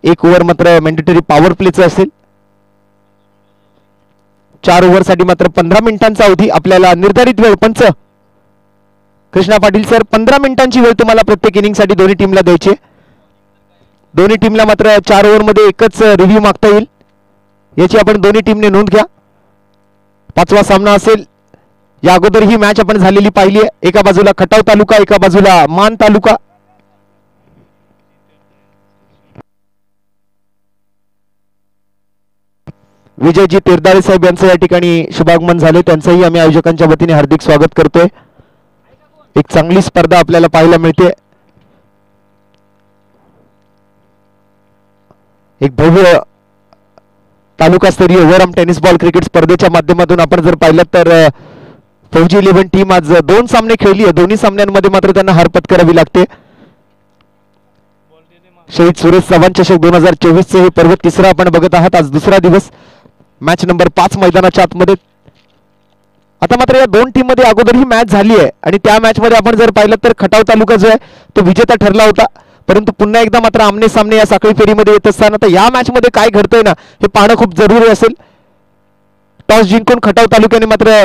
एक ओव्हर मात्र mandatory power प्लेचं असेल. 4 ओव्हरसाठी मात्र 15 मिनिटांचा अवधी आपल्याला निर्धारित वेळ. पंच कृष्णा पाटील सर, 15 मिनिटांची वेळ तुम्हाला प्रत्येक इनिंगसाठी दोन्ही टीमला द्यायची. दोन्ही टीमला मात्र 4 ओव्हरमध्ये एकच रिव्ह्यू मागता येईल, याची आपण दोन्ही टीमने नोंद घ्या. 5वा सामना असेल. या अगोदर ही मॅच आपण झालेली पाहिली आहे. एका बाजूला खटाव तालुका, एका बाजूला मान तालुका. विजयजी तेरदाळे साहेब यांचं या ठिकाणी शुभागमन झाले, त्यांचंही आम्ही आयोजकांच्या वतीने हार्दिक स्वागत करतोय. एक चांगली स्पर्धा आपल्याला पाहायला मिळते. एक भव्य तालुकास्तरीय ओव्हरआर्म टेनिस बॉल क्रिकेट स्पर्धेच्या माध्यमातून आपण जर पाहिलं तर फौजी 11 टीम आज 2 सामने खेळली आहे. दोन्ही सामन्यांमध्ये मात्र त्यांना हार पत्करावी लागते. शहीद सुरेश चव्हाण चषक 2024 चे हे पर्व तिसरा आपण बघत आहात. आज दुसरा दिवस, मॅच नंबर 5 मैदानाच्या आतमध्ये. आता मात्र या 2 टीम मध्ये अगोदर ही मॅच झाली आहे आणि त्या मॅच मध्ये आपण जर पाहिलं तर खटाव तालुका जो आहे तो विजेता ठरला होता. परंतु पुन्हा एकदा मात्र आमने सामने या साखळी फेरीमध्ये येत असताना तर या मॅच मध्ये काय घडतंय ना हे पाहणं खूप जरुरी असेल. टॉस जिंकून खटाव तालुक्याने मात्र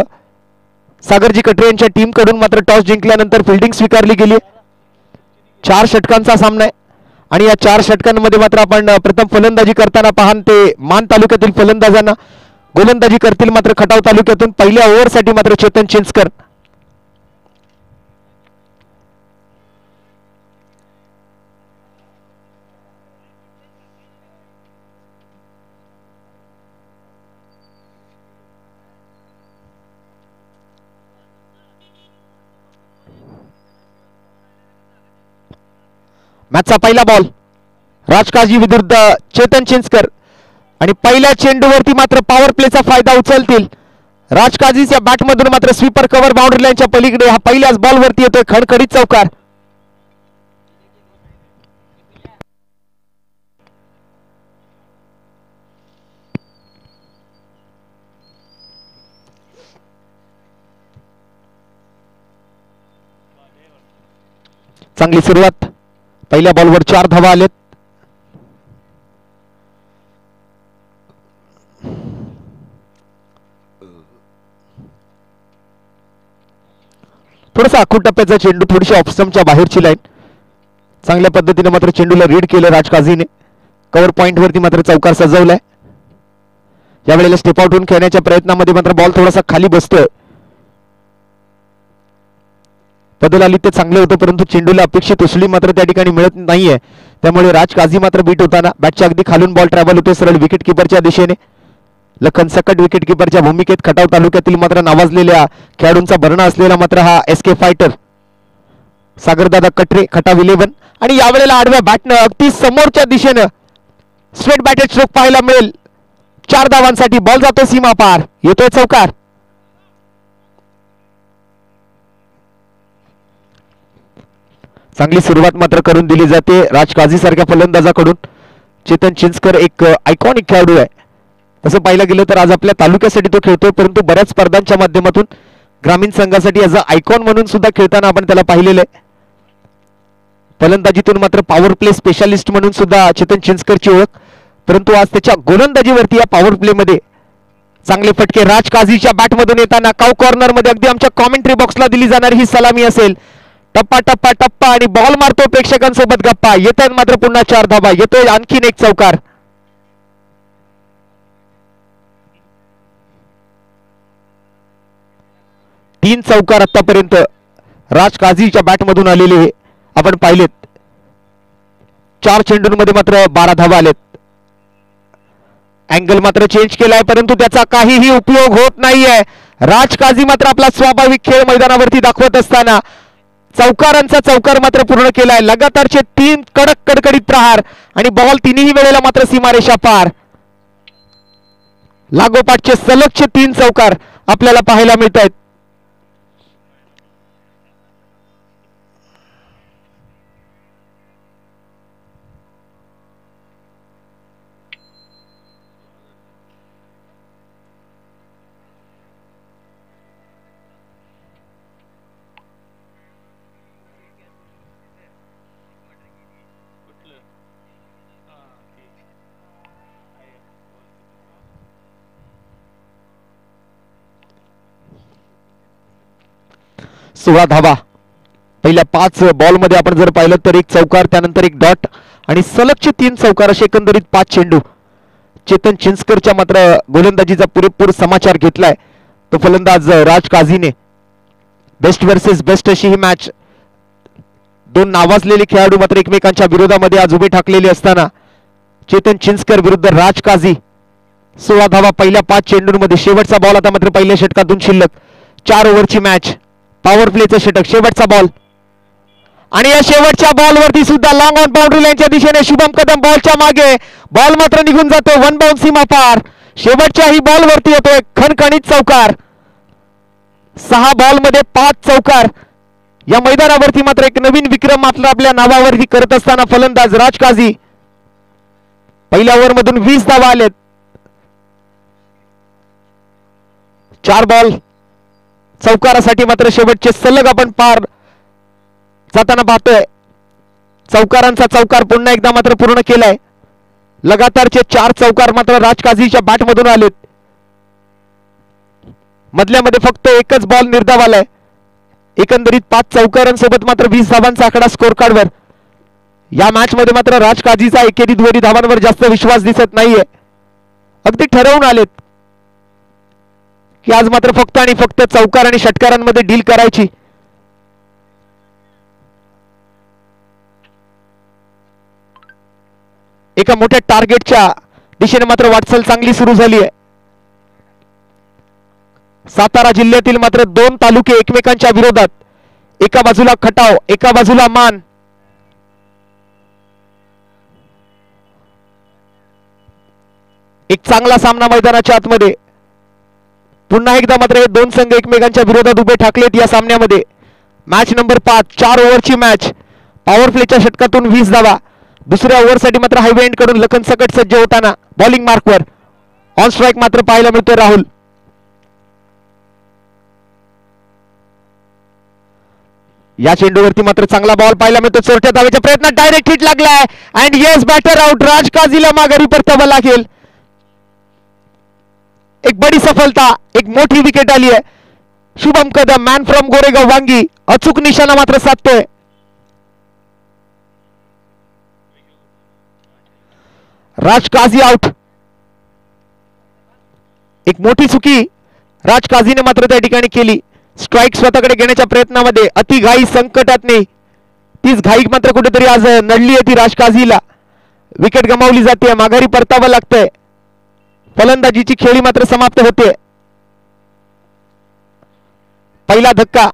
सागरजी कटरे यांच्या टीम कडून मात्र टॉस जिंकल्यानंतर फिल्डिंग स्वीकारली गेली. 4 षटकांचा सामना आहे आणि या 4 षटकांमध्ये मात्र आपण प्रथम फलंदाजी करताना पाहन ते मान तालुक्यातील फलंदाजांना, गोलंदाजी करतील मात्र खटाव तालुक्यातून पहिल्या ओव्हरसाठी मात्र चेतन चिंचकर. मॅचचा पहिला बॉल राजकाजी विरुद्ध चेतन चिंचकर आणि पहिल्या चेंडूवरती मात्र पॉवर प्लेचा फायदा उचलतील राजकाजीच्या बॅटमधून. मात्र स्वीपर कव्हर बाउंड्री लाईनच्या पलीकडे हा पहिल्याच बॉलवरती येतोय खडखडीत चौकार. चांगली सुरुवात. पहिल्या बॉलवर 4 धावा आलेत. थोडासा आखूड टप्प्याचा चेंडू, थोडीशी ऑफस्टंपच्या बाहेरची लाईन. चांगल्या पद्धतीने मात्र चेंडूला रीड केलं राजकाजीने. कव्हर पॉइंट वरती मात्र चौकार सजवलाय. यावेळेला स्टेप आउट होऊन खेळण्याच्या प्रयत्नामध्ये मात्र बॉल थोडासा खाली बसतोय. बदल आली ते चांगले होतं परंतु चेंडूला अपेक्षित उसळी मात्र त्या ठिकाणी मिळत नाहीये. त्यामुळे राजकाजी मात्र बीट होताना बॅटच्या अगदी खालून बॉल ट्रॅव्हल होते सरळ विकेट किपरच्या दिशेने. लखन सकट विकेट किपरच्या भूमिकेत खटाव तालुक्यातील मात्र नावाजलेल्या खेळाडूंचा भरणा असलेला मात्र हा एसके फायटर सागरदादा कटरे खटाव 11. आणि यावेळेला आडव्या बॅटनं अगदी समोरच्या दिशेनं स्ट्रेट बॅटेड स्ट्रोक पाहायला मिळेल. 4 धावांसाठी बॉल जातो सीमा पार, येतोय चौकार. चांगली सुरुवात मात्र करून दिली जाते राजकाजी सारख्या फलंदाजाकडून. चेतन चिंचकर एक आयकॉनिक खेळाडू आहे. तसं पाहिलं गेलं तर आज आपल्या तालुक्यासाठी तो खेळतोय परंतु बऱ्याच स्पर्धांच्या माध्यमातून ग्रामीण संघासाठी ॲज अ आयकॉन म्हणून सुद्धा खेळताना आपण त्याला पाहिलेलं आहे. फलंदाजीतून मात्र पॉवर प्ले स्पेशालिस्ट म्हणून सुद्धा चेतन चिंचकरची ओळख. परंतु आज त्याच्या गोलंदाजीवरती या पॉवर प्ले मध्ये चांगले फटके राजकाजीच्या बॅटमधून येताना काऊ कॉर्नर मध्ये अगदी आमच्या कॉमेंट्री बॉक्सला दिली जाणारी ही सलामी असेल. टप्पा टप्पा टप्पा आणि बॉल मारतो प्रेक्षकांसोबत गप्पा. येतात मात्र पुन्हा 4 धावा, येतोय आणखीन एक चौकार. तीन चौकार आतापर्यंत राजकाजीच्या बॅटमधून आलेले आपण पाहिलेत. 4 चेंडूंमध्ये मात्र 12 धावा आलेत. अँगल मात्र चेंज केलाय परंतु त्याचा काहीही उपयोग होत नाहीये. राजकाजी मात्र आपला स्वाभाविक खेळ मैदानावरती दाखवत असताना चौकारांचा चौकार मात्र पूर्ण केलाय. लगातारचे 3 कडक कडकडीत प्रहार आणि बॉल तिन्ही वेळेला मात्र सीमारेषा पार. लागोपाठचे सलगचे 3 चौकार आपल्याला पाहायला मिळत आहेत. 16 धावा. पहिल्या 5 बॉलमध्ये आपण जर पाहिलं तर एक चौकार, त्यानंतर एक डॉट आणि सलगचे 3 चौकार, असे एकंदरीत 5 चेंडू. चेतन चिंचकरच्या मात्र गोलंदाजीचा पुरेपूर समाचार घेतलाय तो फलंदाज राज काझीने. बेस्ट वर्सेस बेस्ट अशी ही मॅच. दोन नावाजलेले खेळाडू मात्र एकमेकांच्या विरोधामध्ये आज उभे ठाकलेले असताना चेतन चिंचकर विरुद्ध राज काझी. 16 धावा पहिल्या 5 चेंडूंमध्ये. शेवटचा बॉल आता मात्र पहिल्या षटकातून शिल्लक. 4 ओव्हरची मॅच. पॉवर प्लेचं षटक. शेवटचा बॉल आणि या शेवटच्या बॉलवरती सुद्धा लॉंग ऑन बाउंड्री लाईनच्या दिशेने शुभम कदम बॉलच्या मागे. बॉल मात्र निघून जातो वन बाउंड सीमा पार. शेवटच्या ही बॉलवरती येतोय खणखणीत चौकार. 6 बॉलमध्ये 5 चौकार. या मैदानावरती मात्र एक नवीन विक्रम मात्र आपल्या नावावरती करत असताना फलंदाज राज काझी. पहिल्या ओव्हरमधून 20 धावा आलेत. 4 बॉल चौकारासाठी मात्र शेवटचे सलग आपण पार जाताना पाहतोय. चौकारांचा चौकार पुन्हा एकदा मात्र पूर्ण केलाय. लगातारचे 4 चौकार मात्र राज काझीच्या बॅटमधून आलेत. मधल्यामध्ये फक्त एकच बॉल निर्धाव आलाय. एकंदरीत 5 चौकारांसोबत मात्र 20 धावांचा आकडा स्कोर कार्डवर. या मॅच मध्ये मात्र राज काझीचा एकेरी दुहेरी धावांवर जास्त विश्वास दिसत नाहीये. अगदी ठरवून आलेत की आज मात्र फक्त आणि फक्त चौकार आणि षटकारांमध्ये डील करायची. एका मोठ्या टार्गेटच्या दिशेने मात्र वाटचाल चांगली सुरू झाली आहे. सातारा जिल्ह्यातील मात्र 2 तालुके एकमेकांच्या विरोधात. एका बाजूला खटाव, एका बाजूला मान. एक चांगला सामना मैदानाच्या आतमध्ये. पुन्हा एकदा मात्र हे 2 संघ एकमेकांच्या विरोधात उभे ठाकलेत या सामन्यामध्ये. Match number 5. 4 ओव्हरची मॅच. पॉवर प्लेच्या षटकातून 20 धावा. दुसऱ्या ओव्हरसाठी मात्र हायवे एंड कडून लखन सकट सज्ज होताना बॉलिंग मार्कवर. ऑन स्ट्राइक मात्र पाहायला मिळतोय राहुल. या चेंडूवरती मात्र चांगला बॉल पाहायला मिळतो. चोरट्या धावेच्या प्रयत्नात डायरेक्ट हिट लागलाय अँड येस बॅटर आउट. राज काझीला माघारी परतावं लागेल. एक बडी सफलता, एक मोठी विकेट आली आहे. शुभम कदम मॅन फ्रॉम गोरेगाव वांगी अचूक निशाणा मात्र साधतोय. राज काझी आउट. एक मोठी चुकी राज काझीने मात्र त्या ठिकाणी केली. स्ट्राइक स्वतःकडे घेण्याच्या प्रयत्नामध्ये अति घाई संकटात नाही. तीच घाई मात्र कुठेतरी आज नडली आहे ती राज काझीला. विकेट गमावली जाते. माघारी परतावं लागतंय. फलंदाजीची खेळी मात्र समाप्त होते. पहिला धक्का.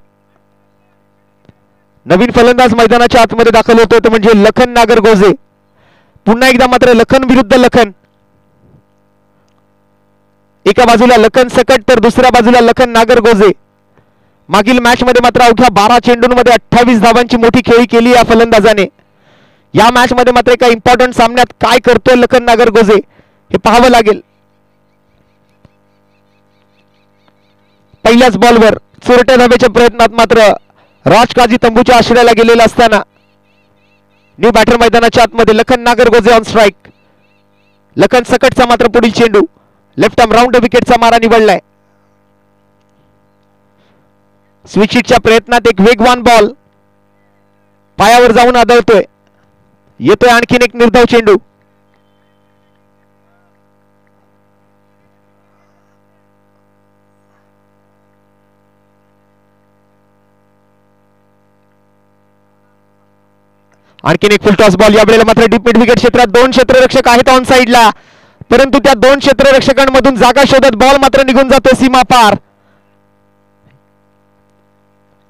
नवीन फलंदाज मैदानाच्या आतमध्ये दाखल होतोय तो म्हणजे लखन नागरगोजे. पुन्हा एकदा मात्र लखन विरुद्ध लखन. एका बाजूला लखन सकट तर दुसऱ्या बाजूला लखन नागरगोजे. मागील मॅच मध्ये मात्र अवघ्या 12 चेंडूंमध्ये 28 धावांची मोठी खेळी केली या फलंदाजाने. या मॅच मध्ये मात्र एका इम्पॉर्टंट सामन्यात काय करतोय लखन नागरगोजे हे पाहावं लागेल. पहिल्याच बॉलवर चोरट्या धावेच्या प्रयत्नात मात्र राज काझी तंबूच्या आश्रयाला गेलेला असताना न्यू बॅटर मैदानाच्या आतमध्ये लखन नागरगोजे ऑन स्ट्राइक. लखन सकटचा मात्र पुढील चेंडू लेफ्ट आर्म राऊंड विकेटचा मारा निवडलाय. स्विचिटच्या प्रयत्नात एक वेगवान बॉल पायावर जाऊन आदळतोय. येतोय आणखीन एक निर्धाव चेंडू. आणखीन एक फुल टॉस बॉल. यावेळेला मात्र डीप मिड विकेट क्षेत्रात 2 क्षेत्ररक्षक आहेत ऑन साइडला. परंतु त्या 2 क्षेत्ररक्षकांमधून जागा शोधत बॉल मात्र निघून जातो सीमा पार.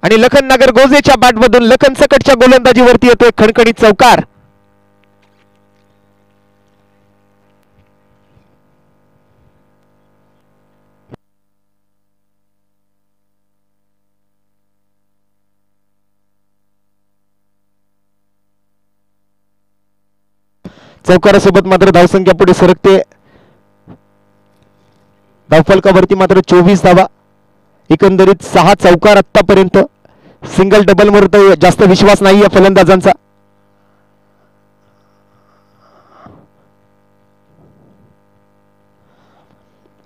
आणि लखन नागरगोजेच्या बॅटमधून लखन सकटच्या गोलंदाजीवरती येतोय खणखणीत चौकार. चौकारासोबत मात्र धावसंख्या पुढे सरकते. धावफलकावरती मात्र 24 धावा. एकंदरीत 6 चौकार आतापर्यंत. सिंगल डबल वर तर जास्त विश्वास नाही या फलंदाजांचा.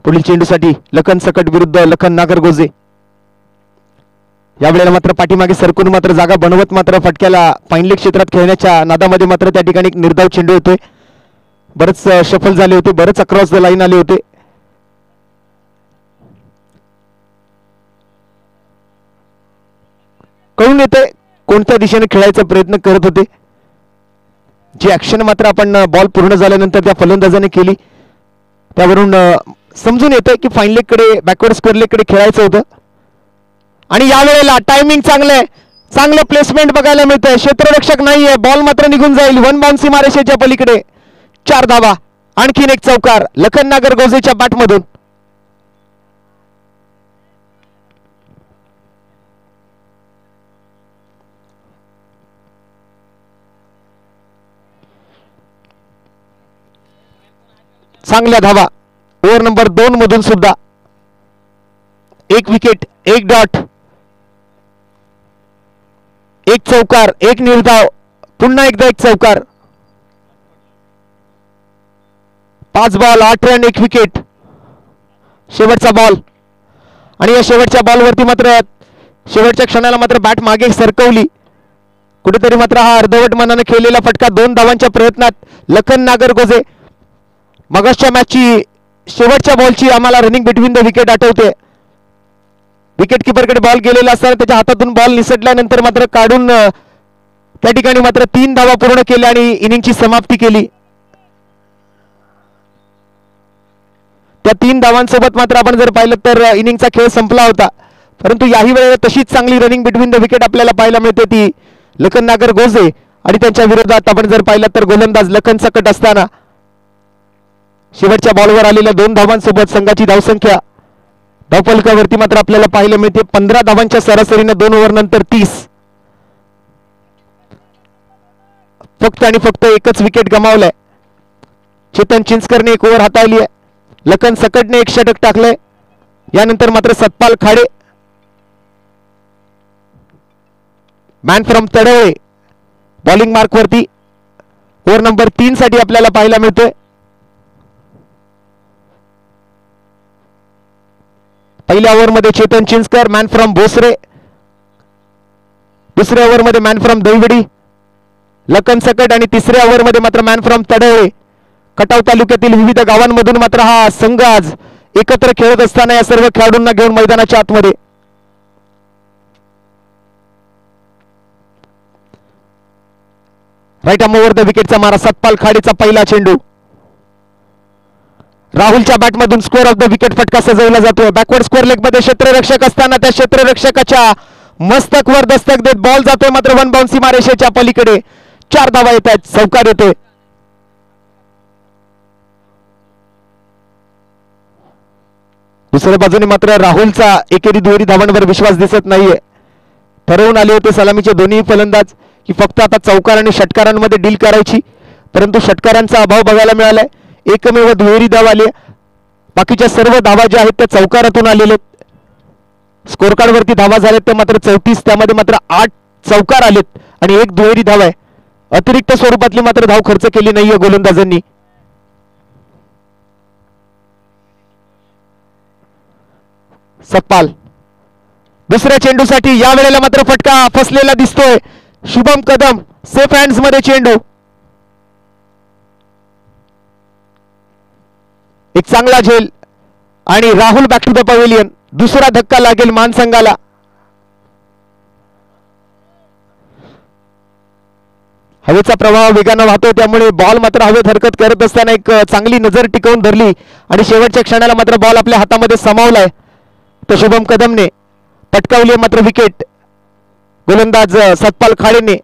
पुढील चेंडूसाठी लखन सकट विरुद्ध लखन नागरगोजे. यावेळेला मात्र पाठीमागे सरकून मात्र जागा बनवत मात्र फटक्याला फाईन लेग क्षेत्रात खेळण्याच्या नादामध्ये मात्र त्या ठिकाणी एक निर्धाव चेंडू होतोय. बरेच शफल झाले होते, बरेच अक्रॉस द लाईन आले होते. कळून येते कोणत्या दिशेने खेळायचा प्रयत्न करत होते. जी ऍक्शन मात्र आपण बॉल पूर्ण झाल्यानंतर त्या फलंदाजाने केली त्यावरून समजून येते की फाईन लेग कडे बॅकवर्ड स्क्वेअर लेग कडे खेळायचं होतं. आणि यावेळेला टायमिंग चांगलंय, चांगलं प्लेसमेंट बघायला मिळतंय. क्षेत्ररक्षक नाहीये, बॉल मात्र निघून जाईल. वन बाउन्स सीमारेषेच्या पलीकडे 4 धावा, आणखीन एक चौकार लखन नागरगोजेच्या बॅटमधून. चांगल्या धावा ओव्हर नंबर 2 मधून सुद्धा. 1 विकेट, 1 डॉट, 1 चौकार, 1 निर्धाव, पुन्हा एकदा 1 चौकार. 5 बॉल 8 रन, 1 विकेट. शेवटचा बॉल आणि या शेवटच्या बॉलवरती मात्र शेवटच्या क्षणाला मात्र बॅट मागे सरकवली. कुठेतरी मात्र हा अर्धवट मनाने खेळलेला फटका 2 धावांच्या प्रयत्नात लखन नागरगोजे. मगासच्या मॅचची शेवटच्या बॉलची आम्हाला रनिंग बिटवीन द विकेट आठवते. विकेट किपरकडे बॉल गेलेला असताना त्याच्या हातातून बॉल निसटल्यानंतर मात्र काढून त्या ठिकाणी मात्र 3 धावा पूर्ण केल्या आणि इनिंगची समाप्ती केली. त्या 3 धावांसोबत मात्र आपण जर पाहिलं तर इनिंगचा खेळ संपला होता. परंतु याही वेळेला तशीच चांगली रनिंग बिटवीन द विकेट आपल्याला पाहायला मिळते ती लखन नागरगोजे आणि त्यांच्या विरोधात आपण जर पाहिलं तर गोलंदाज लखन सकट असताना शेवटच्या बॉलवर आलेल्या 2 धावांसोबत संघाची धावसंख्या धावफलकावरती मात्र आपल्याला पाहायला मिळते 15 धावांच्या सरासरीने 2 ओव्हर नंतर 30. फक्त आणि फक्त एकच विकेट गमावलाय. चेतन चिंचकरने 1 ओव्हर हाताळली आहे. लखन सकटने 1 षटक टाकलंय. यानंतर मात्र Satpal Khade, man from Tadwale bowling मार्कवरती ओव्हर नंबर 3 साठी आपल्याला पाहायला मिळतोय. पहिल्या ओव्हरमध्ये चेतन चिंचकर मॅन फ्रॉम भोसरे, दुसऱ्या ओव्हरमध्ये मॅन फ्रॉम दहिवडी लखन सकट आणि तिसऱ्या ओव्हरमध्ये मात्र मॅन फ्रॉम तडवळे. खटाव तालुक्यातील विविध गावांमधून मात्र हा संघ आज एकत्र खेळत असताना या सर्व खेळाडूंना घेऊन मैदानाच्या आतमध्ये. राईट आर्म ओव्हर द विकेटचा मारा सतपाल खाडेचा पहिला चेंडू. राहुलच्या बॅटमधून स्कोअर ऑफ द विकेट फटका सजवला जातोय. बॅकवर्ड स्कोअर लेग मध्ये क्षेत्ररक्षक असताना त्या क्षेत्ररक्षकाच्या मस्तकवर दस्तक देत बॉल जातोय मात्र वन बाउन्स सीमारेषेच्या पलीकडे. 4 धावा येत आहेत, चौकार येतोय. दुसऱ्या बाजूने मात्र राहुलचा एकेरी दुहेरी धावांवर विश्वास दिसत नाहीये. ठरवून आले होते सलामीचे दोन्ही फलंदाज की फक्त आता चौकारांनी षटकारांमध्ये डील करायची, परंतु षटकारांचा अभाव बघायला मिळालाय. एकमेव दुहेरी धाव आली. बाकीच्या सर्व धावा ज्या आहेत त्या चौकारातून आलेल्या आहेत. स्कोर कार्ड वरती धावा झाल्यात त्या मात्र 34, त्यामध्ये मात्र 8 चौकार आलेत आणि 1 दुहेरी धाव आहे. अतिरिक्त स्वरूपातली मात्र धाव खर्च केली नाहीये गोलंदाजांनी. सतपाल दुसऱ्या चेंडूसाठी यावेळेला मात्र फटका फसलेला दिसतोय. शुभम कदम सेफ हँड्स मध्ये चेंडू. एक चांगला झेल आणि Rahul back to the pavilion. दुसरा धक्का लागेल मानसंघाला. हवेचा प्रवाह वेगाने वाहतो त्यामुळे बॉल मात्र हवेत हरकत करत असताना एक चांगली नजर टिकवून धरली आणि शेवटच्या क्षणाला मात्र बॉल आपल्या हातामध्ये सामावलाय. तर शुभम कदमने पटकावली मात्र विकेट. गोलंदाज सतपाल खाडेने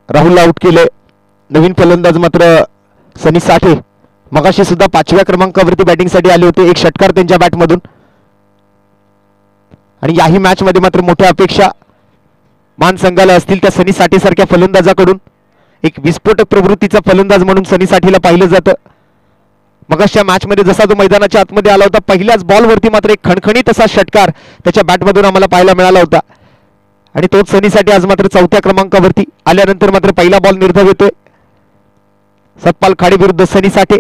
राहुलला आउट केले. नवीन फलंदाज मात्र सनी साठे मगाशी सुद्धा 5व्या क्रमांकावरती बॅटिंगसाठी आले होते. 1 षटकार त्यांच्या बॅटमधून आणि याही मॅच मध्ये मात्र मोठ्या अपेक्षा. मान संघाला असतील त्या सनी साठे सारख्या फलंदाजाकडून. एक विस्फोटक प्रवृत्तीचा फलंदाज म्हणून सनी साठेला पाहिलं जातं. मगाशच्या मॅच मध्ये जसा तो मैदानाच्या आतमध्ये आला होता, पहिल्याच बॉलवरती मात्र एक खणखणीत असा षटकार त्याच्या बॅटमधून आम्हाला पाहायला मिळाला होता. आणि तोच सनी साठे आज मात्र 4थ्या क्रमांकावरती आल्यानंतर मात्र पहिला बॉल निर्धाव येतोय. सतपाल खाडे विरुद्ध सनी साठे.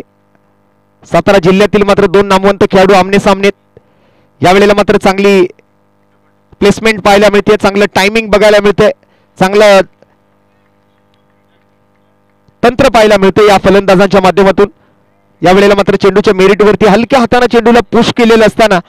सातारा जिल्ह्यातील मात्र दोन नामवंत खेळाडू आमने सामने. यावेळेला मात्र चांगली प्लेसमेंट पाहायला मिळते, चांगलं टायमिंग बघायला मिळतंय, चांगलं तंत्र पाहायला मिळते या फलंदाजांच्या माध्यमातून. यावेळेला मात्र चेंडूच्या मेरिटवरती हलक्या हाताने चेंडूला पुश केलेलं असताना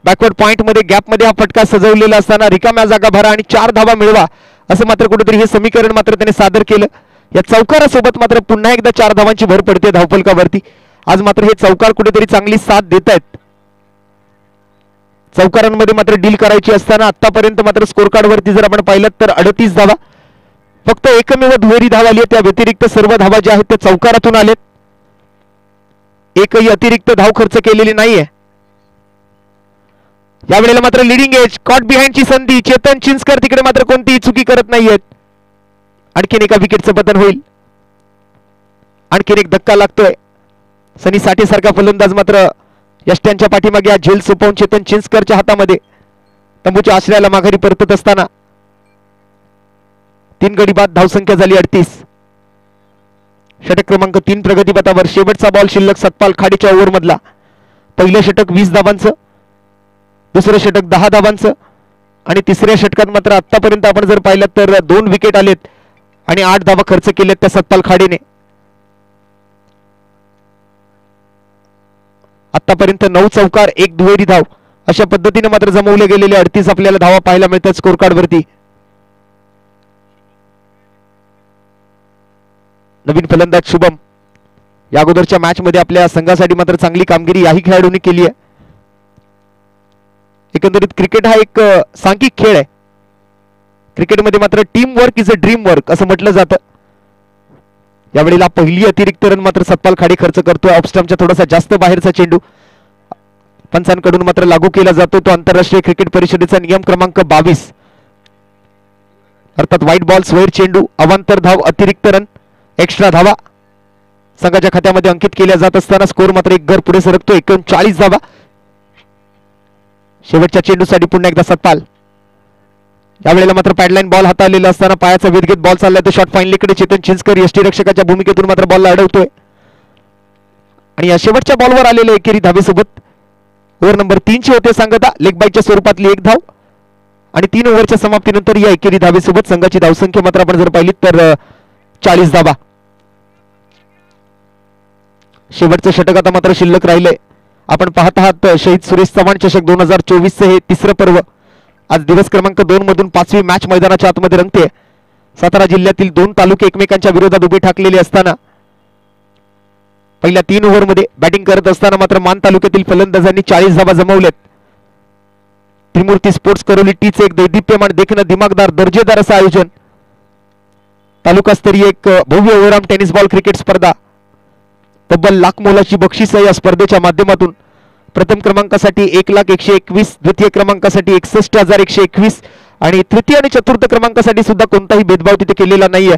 बॅकवर्ड पॉइंट मध्ये गॅप मध्ये हा फटका सजवलेला असताना रिकाम्या जागा भरा आणि 4 धावा मिळवा असं मात्र कुठेतरी हे समीकरण मात्र त्याने सादर केलं. या चौकारासोबत मात्र पुन्हा एकदा 4 धावांची भर पडते धावफलकावरती. आज मात्र हे चौकार कुठेतरी चांगली साथ देत आहेत. चौकारांमध्ये मात्र डील करायची असताना आतापर्यंत मात्र स्कोर कार्ड वरती जर आपण पाहिलं तर 38 धावा, फक्त एकमेव दुहेरी धाव आली आहे. त्या व्यतिरिक्त सर्व धावा ज्या आहेत त्या चौकारातून आलेत. एकही अतिरिक्त धाव खर्च केलेली नाहीये. यावेळेला मात्र लिडिंग एज कॉट बिहाइंडची संधी. चेतन चिंचकर तिकडे मात्र कोणतीही चुकी करत नाहीयेत. आणखीन एका विकेटचं पतन होईल. आणखीन एक धक्का लागतोय. सनी साठे सारखा फलंदाज मात्र यष्ट्यांच्या पाठीमागे आज झेल सोपवून चेतन चिंचकरच्या हातामध्ये तंबूच्या आश्रयाला माघारी परतत असताना 3 गडी बाद धावसंख्या झाली 38. षटक क्रमांक 3 प्रगतीपथावर. शेवटचा बॉल शिल्लक सतपाल खाडेच्या ओव्हर मधला. पहिलं षटक 20 धावांचं, दुसरं षटक 10 धावांचं आणि तिसऱ्या षटकात मात्र आतापर्यंत आपण जर पाहिलं तर 2 विकेट आलेत आणि 8 धावा खर्च केलेत त्या सतपाल खाडेने. आतापर्यंत 9 चौकार 1 दुहेरी धाव अशा पद्धतीने मात्र जमवले गेलेले 38 आपल्याला धावा पाहायला मिळतात स्कोर कार्ड वरती. नवीन फलंदाज शुभम. या अगोदरच्या मॅच मध्ये आपल्या संघासाठी मात्र चांगली कामगिरी याही खेळाडूंनी केली आहे. एकंदरीत क्रिकेट हा एक सांघिक खेळ आहे. क्रिकेटमध्ये मात्र team work is a dream work असं म्हटलं जातं. यावेळेला पहिली अतिरिक्त रन मात्र सतपाल खाडे खर्च करतोय. ऑफस्टंपच्या थोडासा जास्त बाहेरचा चेंडू पंचांकडून मात्र लागू केला जातो. तो आंतरराष्ट्रीय क्रिकेट परिषदेचा नियम क्रमांक 22 अर्थात व्हाईट बॉल स्वैर चेंडू अवांतर धाव अतिरिक्त रन एक्स्ट्रा धावा संघाच्या खात्यामध्ये अंकित केल्या जात असताना स्कोर मात्र एक घर पुढे सरकतो. 39 धावा. शेवटच्या चेंडूसाठी पुन्हा एकदा सतपाल. यावेळेला मात्र पॅडलाईन बॉल हाताळलेला असताना पायाचा वेध घेत बॉल चाललाय तो शॉट फाईनलीकडे. चेतन चिंचकर यष्टीरक्षकाच्या भूमिकेतून मात्र बॉलला अडवतोय आणि या शेवटच्या बॉलवर आलेल्या एकेरी धावेसोबत ओव्हर नंबर 3 ची होते सांगता. लेग बाईच्या स्वरूपातली 1 धाव आणि 3 ओव्हरच्या समाप्तीनंतर या एकेरी धावेसोबत संघाची धावसंख्या मात्र आपण जर पाहिली तर 40 धावा. शेवटचं षटक आता मात्र शिल्लक राहिले. आपण पाहत आहात शहीद सुरेश चव्हाण चषक 2024 हे तिसरं पर्व. आज दिवस क्रमांक 2 मधून 5वी मॅच मैदानाच्या आतमध्ये रंगते. सातारा जिल्ह्यातील 2 तालुके एकमेकांच्या विरोधात उभे ठाकलेले असताना पहिल्या 3 ओव्हरमध्ये बॅटिंग करत असताना मात्र मान तालुक्यातील फलंदाजांनी 40 धावा जमवल्यात. त्रिमूर्ती स्पोर्ट्स करोली टीचे एक दैदिप्यमान देखणं दिमागदार दर्जेदार असं आयोजन. तालुकास्तरीय एक भव्य ओव्हरआर्म टेनिस बॉल क्रिकेट स्पर्धा. तब्बल लाख मोलाची बक्षीस या स्पर्धेच्या माध्यमातून प्रथम क्रमांकासाठी 1,01,21, द्वितीय क्रमांकासाठी 61,121 आणि तृतीय आणि चतुर्थ क्रमांकासाठी सुद्धा कोणताही भेदभाव तिथे केलेला नाहीये.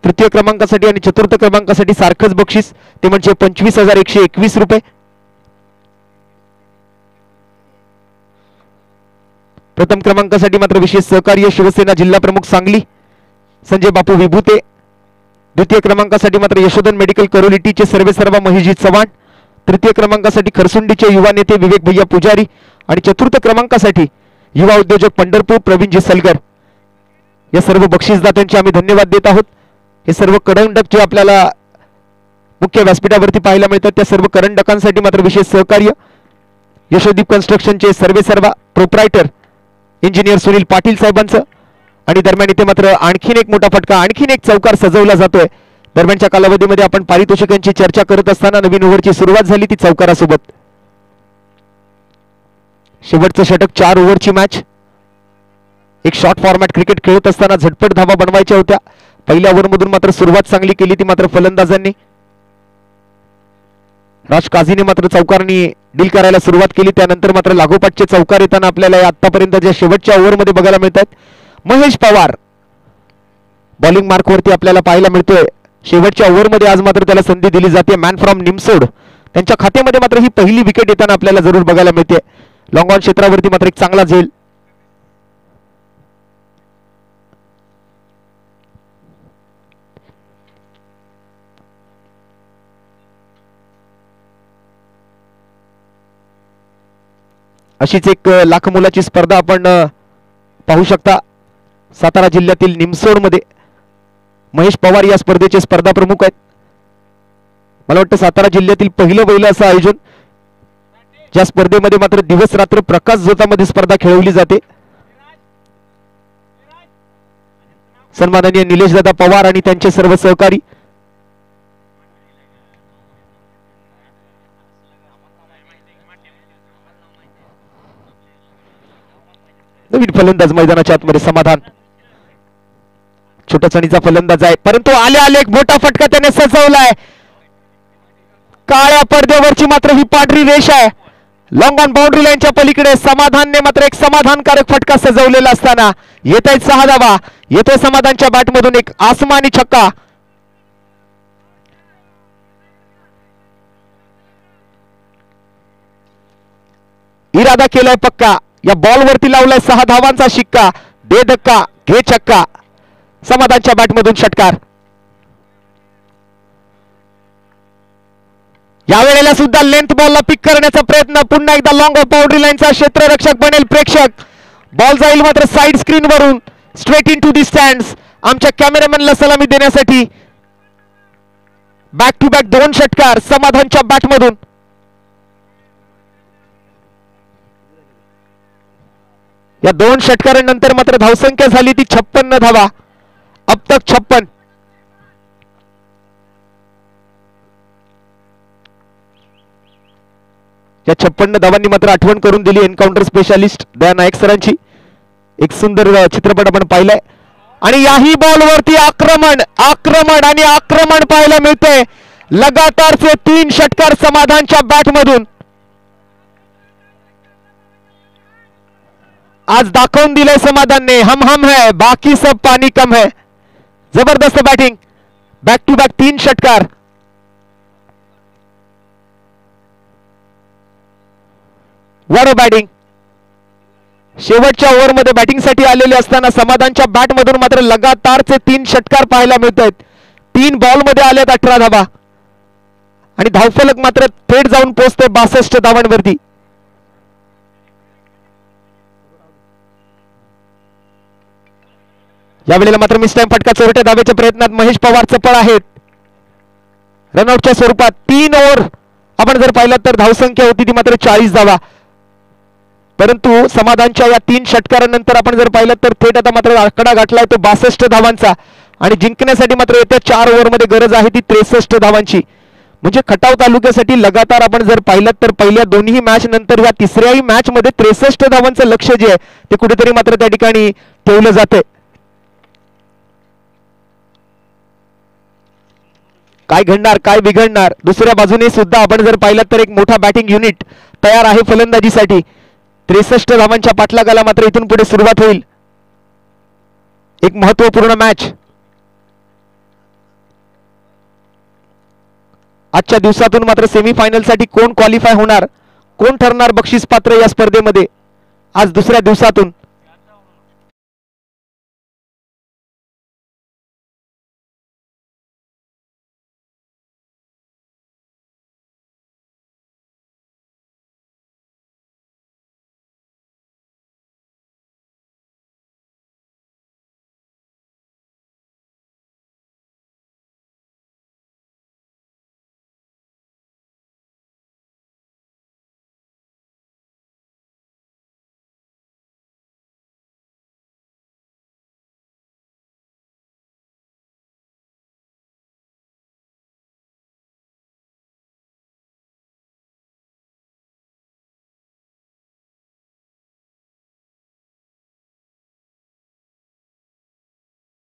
तृतीय क्रमांकासाठी आणि चतुर्थ क्रमांकासाठी सारखंच बक्षीस ते म्हणजे 25,121 रुपये. प्रथम क्रमांकासाठी मात्र विशेष सहकार्य शिवसेना जिल्हा प्रमुख सांगली संजय बापू विभूते. द्वितीय क्रमांकासाठी मात्र यशोधन मेडिकल करोलिटीचे सर्वेसर्वा महिजी चव्हाण. तृतीय क्रमांकासाठी खरसुंडीचे युवा नेते विवेक भैया पुजारी आणि चतुर्थ क्रमांकासाठी युवा उद्योजक पंढरपूर प्रवीणजी सलगर. या सर्व बक्षीसदात्यांचे आम्ही धन्यवाद देत आहोत. हे सर्व करंडक जे आपल्याला मुख्य व्यासपीठावरती पाहायला मिळतात त्या सर्व करंडकांसाठी मात्र विशेष सहकार्य यशोदीप कन्स्ट्रक्शनचे सर्वेसर्वा प्रोप्रायटर इंजिनियर सुनील पाटील साहेबांचं. आणि दरम्यान इथे मात्र आणखीन एक मोठा फटका, आणखीन एक चौकार सजवला जातोय. दरम्यानच्या कालावधीमध्ये आपण पारितोषिकांची चर्चा करत असताना नवीन ओव्हरची सुरुवात झाली ती चौकारासोबत. शेवटचं षटक 4 ओव्हरची मॅच. एक शॉर्ट फॉर्मॅट क्रिकेट खेळत असताना झटपट धावा बनवायच्या होत्या. पहिल्या ओव्हरमधून मात्र सुरुवात चांगली केली ती मात्र फलंदाजांनी. राज काझीने मात्र चौकारनी डील करायला सुरुवात केली. त्यानंतर मात्र लागोपाठचे चौकार येताना आपल्याला आतापर्यंत ज्या शेवटच्या ओव्हरमध्ये बघायला मिळतात. महेश पवार बॉलिंग मार्कवरती आपल्याला पाहायला मिळतोय. शेवटच्या ओव्हरमध्ये आज मात्र त्याला संधी दिली जाते. मॅन फ्रॉम निमसोड त्यांच्या खात्यामध्ये मात्र ही पहिली विकेट येताना आपल्याला जरूर बघायला मिळते. लॉंग ऑन क्षेत्रावरती मात्र एक चांगला झेल. अशीच एक लाख मुलाची स्पर्धा आपण पाहू शकता. सातारा जिल्ह्यातील निमसोड मध्ये महेश पवार या स्पर्धेचे स्पर्धा प्रमुख आहेत. मला वाटतं सातारा जिल्ह्यातील पहिलं असं आयोजन ज्या स्पर्धेमध्ये मात्र दिवस रात्र प्रकाश जोतामध्ये स्पर्धा खेळवली जाते. सन्माननीय निलेश दादा पवार आणि त्यांचे सर्व सहकारी. नवीन फलंदाज मैदानाच्या आतमध्ये समाधान. छोटा चणीचा फलंदाज आहे परंतु आले एक मोठा फटका त्याने सजवलाय. काळ्या पडद्यावरची मात्र ही पांढरी रेष आहे. लॉंग ऑन बाउंड्री लाईनच्या पलीकडे समाधानने मात्र एक समाधानकारक फटका सजवलेला असताना येत आहेत 6 धावा. येतोय समाधानच्या बॅटमधून एक आसमानी छक्का. इरादा केलाय पक्का. या बॉलवरती लावलाय 6 धावांचा शिक्का. दे धक्का घे छक्का. समाधानच्या बॅटमधून षटकार. यावेळेला सुद्धा लेंथ बॉलला पिक करण्याचा प्रयत्न. पुन्हा एकदा लॉंग ऑफ बाउंड्री लाईनचा क्षेत्ररक्षक बनेल प्रेक्षक. बॉल जाईल मात्र साइड स्क्रीन वरून straight into the stands. आमच्या कॅमेरामॅनला सलामी देण्यासाठी बॅक टू बॅक 2 षटकार समाधानच्या बॅटमधून. या 2 षटकारानंतर मात्र धावसंख्या झाली ती 56 धावा. अब तक 56. या 56 धावांनी मात्र आठवण करून दिली एन्काउंटर स्पेशालिस्ट दया नायक सरांची. एक सुंदर चित्रपट आपण पाहिलाय. आणि याही बॉलवरती आक्रमण आणि आक्रमण पाहायला मिळते. लगातारचे 3 षटकार समाधानच्या बॅटमधून. आज दाखवून दिलंय समाधानने हम है बाकी सब पानी कम है. जबरदस्त बॅटिंग. बॅक टू बॅक 3 षटकार. वर बॅटिंग. शेवटच्या ओव्हरमध्ये बॅटिंगसाठी आलेले असताना समाधानच्या बॅटमधून मात्र लगातारचे 3 षटकार पाहायला मिळत आहेत. 3 बॉलमध्ये आलेत 18 धावा आणि धावफलक मात्र थेट जाऊन पोहोचते 62 धावांवरती. यावेळेला मात्र मिस टाइम फटका. चोरट्या धावेच्या प्रयत्नात महेश पवार चपळ आहेत. रनआउटच्या स्वरूपात 3 ओव्हर आपण जर पाहिलं तर धावसंख्या होती ती मात्र 40 धावा. परंतु समाधानच्या या 3 षटकारानंतर आपण जर पाहिलं तर थेट आता मात्र आकडा गाठलाय तो 62 धावांचा. आणि जिंकण्यासाठी मात्र येत्या 4 ओव्हरमध्ये गरज आहे ती 63 धावांची. म्हणजे खटाव तालुक्यासाठी लगातार आपण जर पाहिलं तर पहिल्या दोन्ही मॅच नंतर या तिसऱ्याही मॅच मध्ये 63 धावांचं लक्ष जे आहे ते कुठेतरी मात्र त्या ठिकाणी ठेवलं जाते. काय घडणार काय बिघडणार. दुसऱ्या बाजूने सुद्धा आपण जर पाहिलं तर एक मोठा बॅटिंग युनिट तयार आहे फलंदाजीसाठी. 63 धावांच्या पाठलागाला मात्र इथून पुढे सुरुवात होईल. एक महत्वपूर्ण मॅच. आजच्या दिवसातून मात्र सेमीफायनल साठी कोण क्वालिफाय होणार, कोण ठरणार बक्षीस पात्र या स्पर्धेमध्ये आज दुसऱ्या दिवसातून.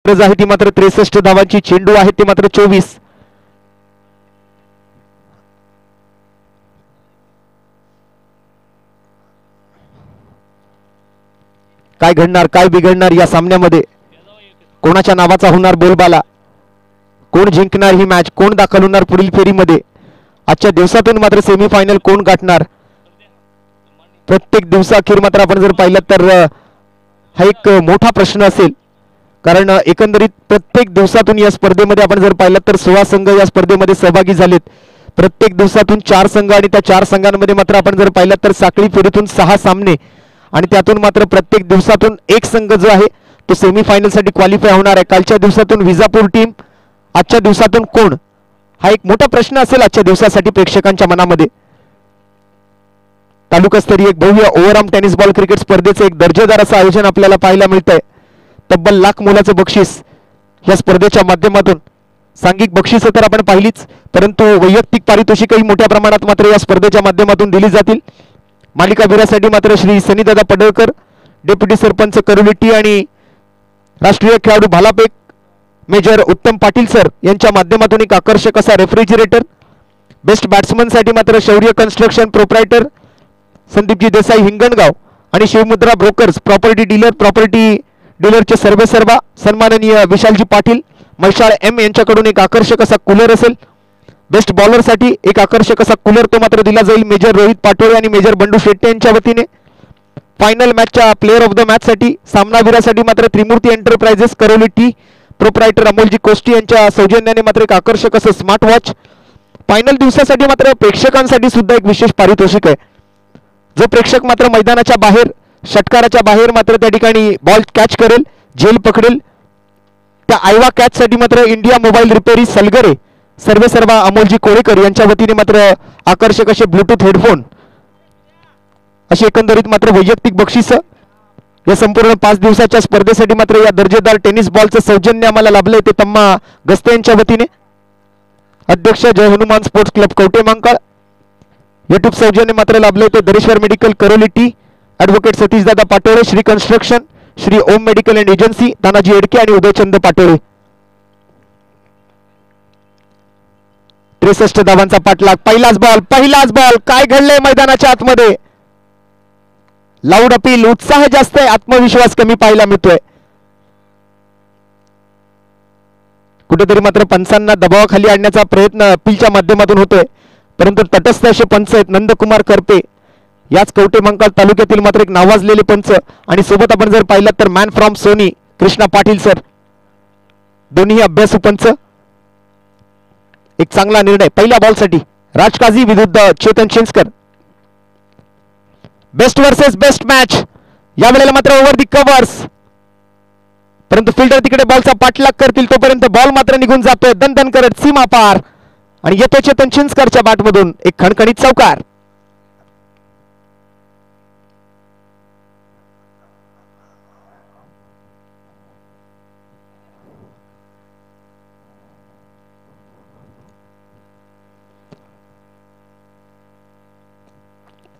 गरज आहे ती मात्र 63 धावांची. चेंडू आहे ते मात्र 24. काय घडणार, काय बिघडणार या सामन्यामध्ये, कोणाच्या नावाचा होणार बोलबाला, कोण जिंकणार ही मॅच, कोण दाखल होणार पुढील फेरीमध्ये, आजच्या दिवसातून मात्र सेमीफायनल कोण गाठणार. प्रत्येक दिवसाअखेर मात्र आपण जर पाहिलं तर हा एक मोठा प्रश्न असेल, कारण एकंदरीत प्रत्येक दिवसातून या स्पर्धेमध्ये आपण जर पाहिलं तर 16 संघ या स्पर्धेमध्ये सहभागी झालेत. प्रत्येक दिवसातून 4 संघ आणि त्या 4 संघांमध्ये मात्र आपण जर पाहिलं तर साखळी फेरीतून 6 सामने आणि त्यातून मात्र प्रत्येक दिवसातून एक संघ जो आहे तो सेमीफायनल साठी क्वालिफाय होणार आहे. कालच्या दिवसातून विजापूर टीम, आजच्या दिवसातून कोण, हा एक मोठा प्रश्न असेल आजच्या दिवसासाठी प्रेक्षकांच्या मनामध्ये. तालुकास्तरीय एक भव्य ओव्हरआर्म टेनिस बॉल क्रिकेट स्पर्धेचे एक दर्जेदार असं आयोजन आपल्याला पाहायला मिळतंय. तब्बल लाख मोलाचं बक्षीस या स्पर्धेच्या माध्यमातून. सांघिक बक्षिसं तर आपण पाहिलीच, परंतु वैयक्तिक पारितोषिकही मोठ्या प्रमाणात मात्र या स्पर्धेच्या माध्यमातून दिली जातील. मालिकावीरासाठी मात्र श्री सनीदादा पडळकर, डेप्युटी सरपंच करुलिट्टी आणि राष्ट्रीय खेळाडू भालाफेक मेजर उत्तम पाटील सर यांच्या माध्यमातून एक आकर्षक असा रेफ्रिजरेटर. बेस्ट बॅट्समन साठी मात्र शौर्य कन्स्ट्रक्शन प्रोप्रायटर संदीपजी देसाई हिंगणगाव आणि शिवमुद्रा ब्रोकर्स प्रॉपर्टी डीलरचे सर्वेसर्वा सन्माननीय विशालजी पाटील मैशाळ एम यांच्याकडून एक आकर्षक असा कूलर असेल. बेस्ट बॉलर साठी एक आकर्षक असा कूलर तो मात्र दिला जाईल मेजर रोहित पाटोळे आणि मेजर बंडू शेट्टे यांच्या वतीने. फायनल मॅचच्या प्लेअर ऑफ द मॅच साठी सामनावीरासाठी मात्र त्रिमूर्ती एंटरप्राइजेस करोलिटी प्रोप्रायटर अमोलजी कोष्टी यांच्या सौजन्याने मात्र एक आकर्षक असं स्मार्ट वॉच. फायनल दिवसासाठी मात्र प्रेक्षकांसाठी सुद्धा एक विशेष पारितोषिक आहे. जो प्रेक्षक मात्र मैदानाच्या बाहेर षटकाराच्या बाहेर मात्र त्या ठिकाणी बॉल कॅच करेल, झेल पकडेल, त्या आयवा कॅच साठी मात्र इंडिया मोबाईल रिपेरी सलगरे सर्वेसर्वा अमोलजी कोळेकर यांच्या वतीने मात्र आकर्षक असे ब्लूटूथ हेडफोन, अशी एकंदरीत मात्र वैयक्तिक बक्षिसं या संपूर्ण 5 दिवसाच्या स्पर्धेसाठी मात्र या दर्जेदार टेनिस बॉलचं सौजन्य आम्हाला लाभलंय ते तम्मा गस्ते यांच्या वतीने. अध्यक्ष Jay Hanuman sports club Kavathe Mahankal. YouTube सौजन्य मात्र लाभले ते दरेश्वर मेडिकल करोलिटी, ॲडव्होकेट सतीशदादा Patole, Shri construction, Shri Om medical and agency, Tanaji Edke आणि उदयचंद पाटोळे. 63 धावांचा पाठलाग. पहिलाच बॉल. काय घडलंय मैदानाच्या आतमध्ये? लाऊड अपील, उत्साह जास्त आहे, आत्मविश्वास कमी पाहायला मिळतोय. कुठेतरी मात्र पंचांना दबावाखाली आणण्याचा प्रयत्न अपीलच्या माध्यमातून होतोय, परंतु तटस्थ असे पंच आहेत नंदकुमार करपे, याच कवटे मंकाळ तालुक्यातील मात्र एक नावाजलेले पंच. आणि सोबत आपण जर पाहिलं तर man from Sony Krishna Patil sir, दोन्ही अभ्यासू पंच. एक चांगला निर्णय पहिल्या बॉलसाठी. राजकाजी विरुद्ध Chetan Chinchkar. Best versus best match. यावेळेला मात्र ओव्हर दी कव्हर्स, परंतु फिल्डर तिकडे बॉलचा पाठलाग करतील तोपर्यंत बॉल मात्र निघून जातोय दणदण करत सीमा पार आणि येतो चेतन चिंचकरच्या बॅटमधून एक खणखणीत चौकार.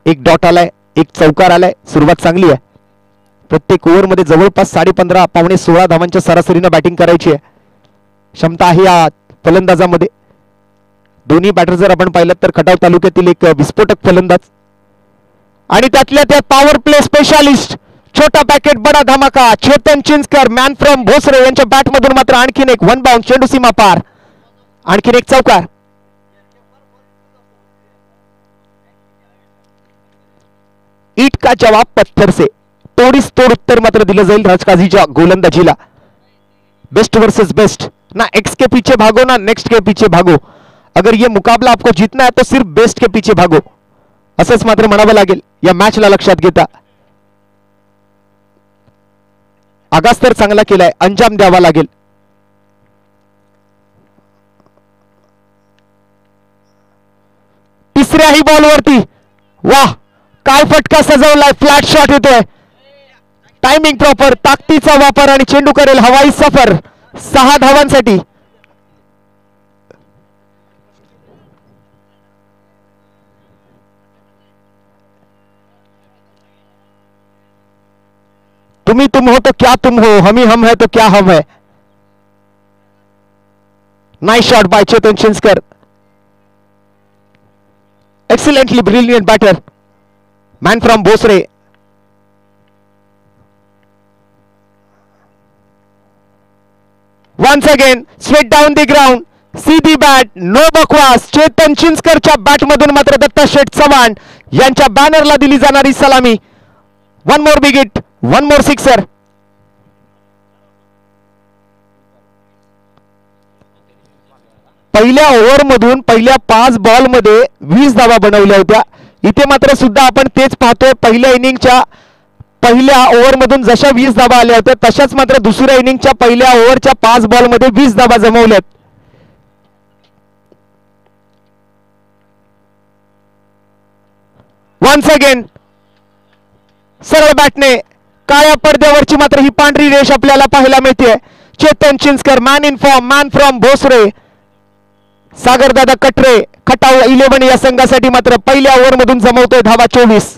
एक डॉट आलाय, एक चौकार आलाय. सुरुवात चांगली आहे. प्रत्येक ओव्हरमध्ये जवळपास 15.5 पावणे 16 धावांच्या सरासरीने बॅटिंग करायची आहे. क्षमता आहे या फलंदाजामध्ये. दोन्ही बॅटर जर आपण पाहिलं तर खटाव तालुक्यातील एक विस्फोटक फलंदाज आणि त्यातल्या त्यात पॉवर प्ले स्पेशालिस्ट, छोटा पॅकेट बडा धमाका चेतन चिंचकर मॅन फ्रॉम भोसरे यांच्या बॅटमधून मात्र आणखीन एक वन बाउंड चेंडू सीमा पार, आणखीन एक चौकार. ईट का जवाब पत्थर से, तोडीस तोड उत्तर मात्र दिलं जाईल राजकाजीच्या गोलंदाजीला. बेस्ट वर्सेस बेस्ट, ना एक्स के पीछे भागो ना नेक्स्ट के पीछे भागो, अगर ये मुकाबला आपको जीतना है तो सिर्फ बेस्ट के पीछे भागो, असंच मात्र म्हणावं लागेल या मॅचला लक्षात घेता. आगास तर चांगला केलाय, अंजाम द्यावा लागेल. तिसऱ्याही बॉलवरती वाह, काय फटका सजवलाय, फ्लॅट शॉट येतोय, टायमिंग प्रॉपर, ताकदीचा वापर आणि चेंडू करेल हवाई सफर 6 धावांसाठी. तुम्ही तुम हो तो क्या तुम हो, हम ही हम है तो क्या हम है. Nice shot by Chetan Chinchkar. Excellently brilliant batter, man from Bhosare. Once again straight down the ground, see the bat, no बकवास. चेतन चिंचकरच्या बॅट मधून मात्र दत्ता शेठ चव्हाण यांच्या बॅनरला दिली जाणारी सलामी. One more big hit, one more sixer. पहिल्या ओव्हर मधून पहिल्या 5 बॉल मध्ये 20 धावा बनवल्या होत्या. इथे मात्र सुद्धा आपण तेच पाहतोय. पहिल्या इनिंगच्या पहिल्या ओव्हर मधून जशा 20 धावा आल्या होत्या तशाच मात्र दुसऱ्या इनिंगच्या पहिल्या ओव्हरच्या 5 बॉल मध्ये 20 धावा जमवल्यात. वन्स अगेन सरळ बॅटने काळ्या पडद्यावरची मात्र ही पांढरी रेष आपल्याला पाहायला मिळते. Chetan Chinchkar man in form, man from Bhosare. सागरदादा कटरे खटाव 11 या संघासाठी मात्र पहिल्या ओव्हर मधून जमवतोय धावा 24.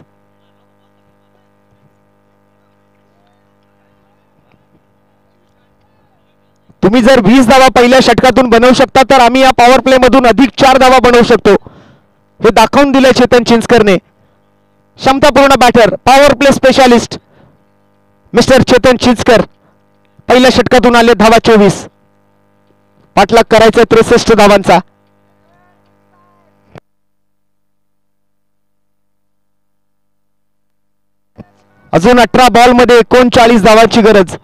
तुम्ही जर 20 धावा पहिल्या षटकातून बनवू शकता तर आम्ही या पॉवर प्ले मधून अधिक 4 धावा बनवू शकतो हे दाखवून दिले चेतन चिंचकरने. क्षमतापूर्ण batter, power play specialist mister Chetan Chinchkar पहिल्या षटकातून आले धावा 24. पाठलाग करायचा 63 धावांचा. अजून 18 बॉल मध्ये 39 धावांची गरज.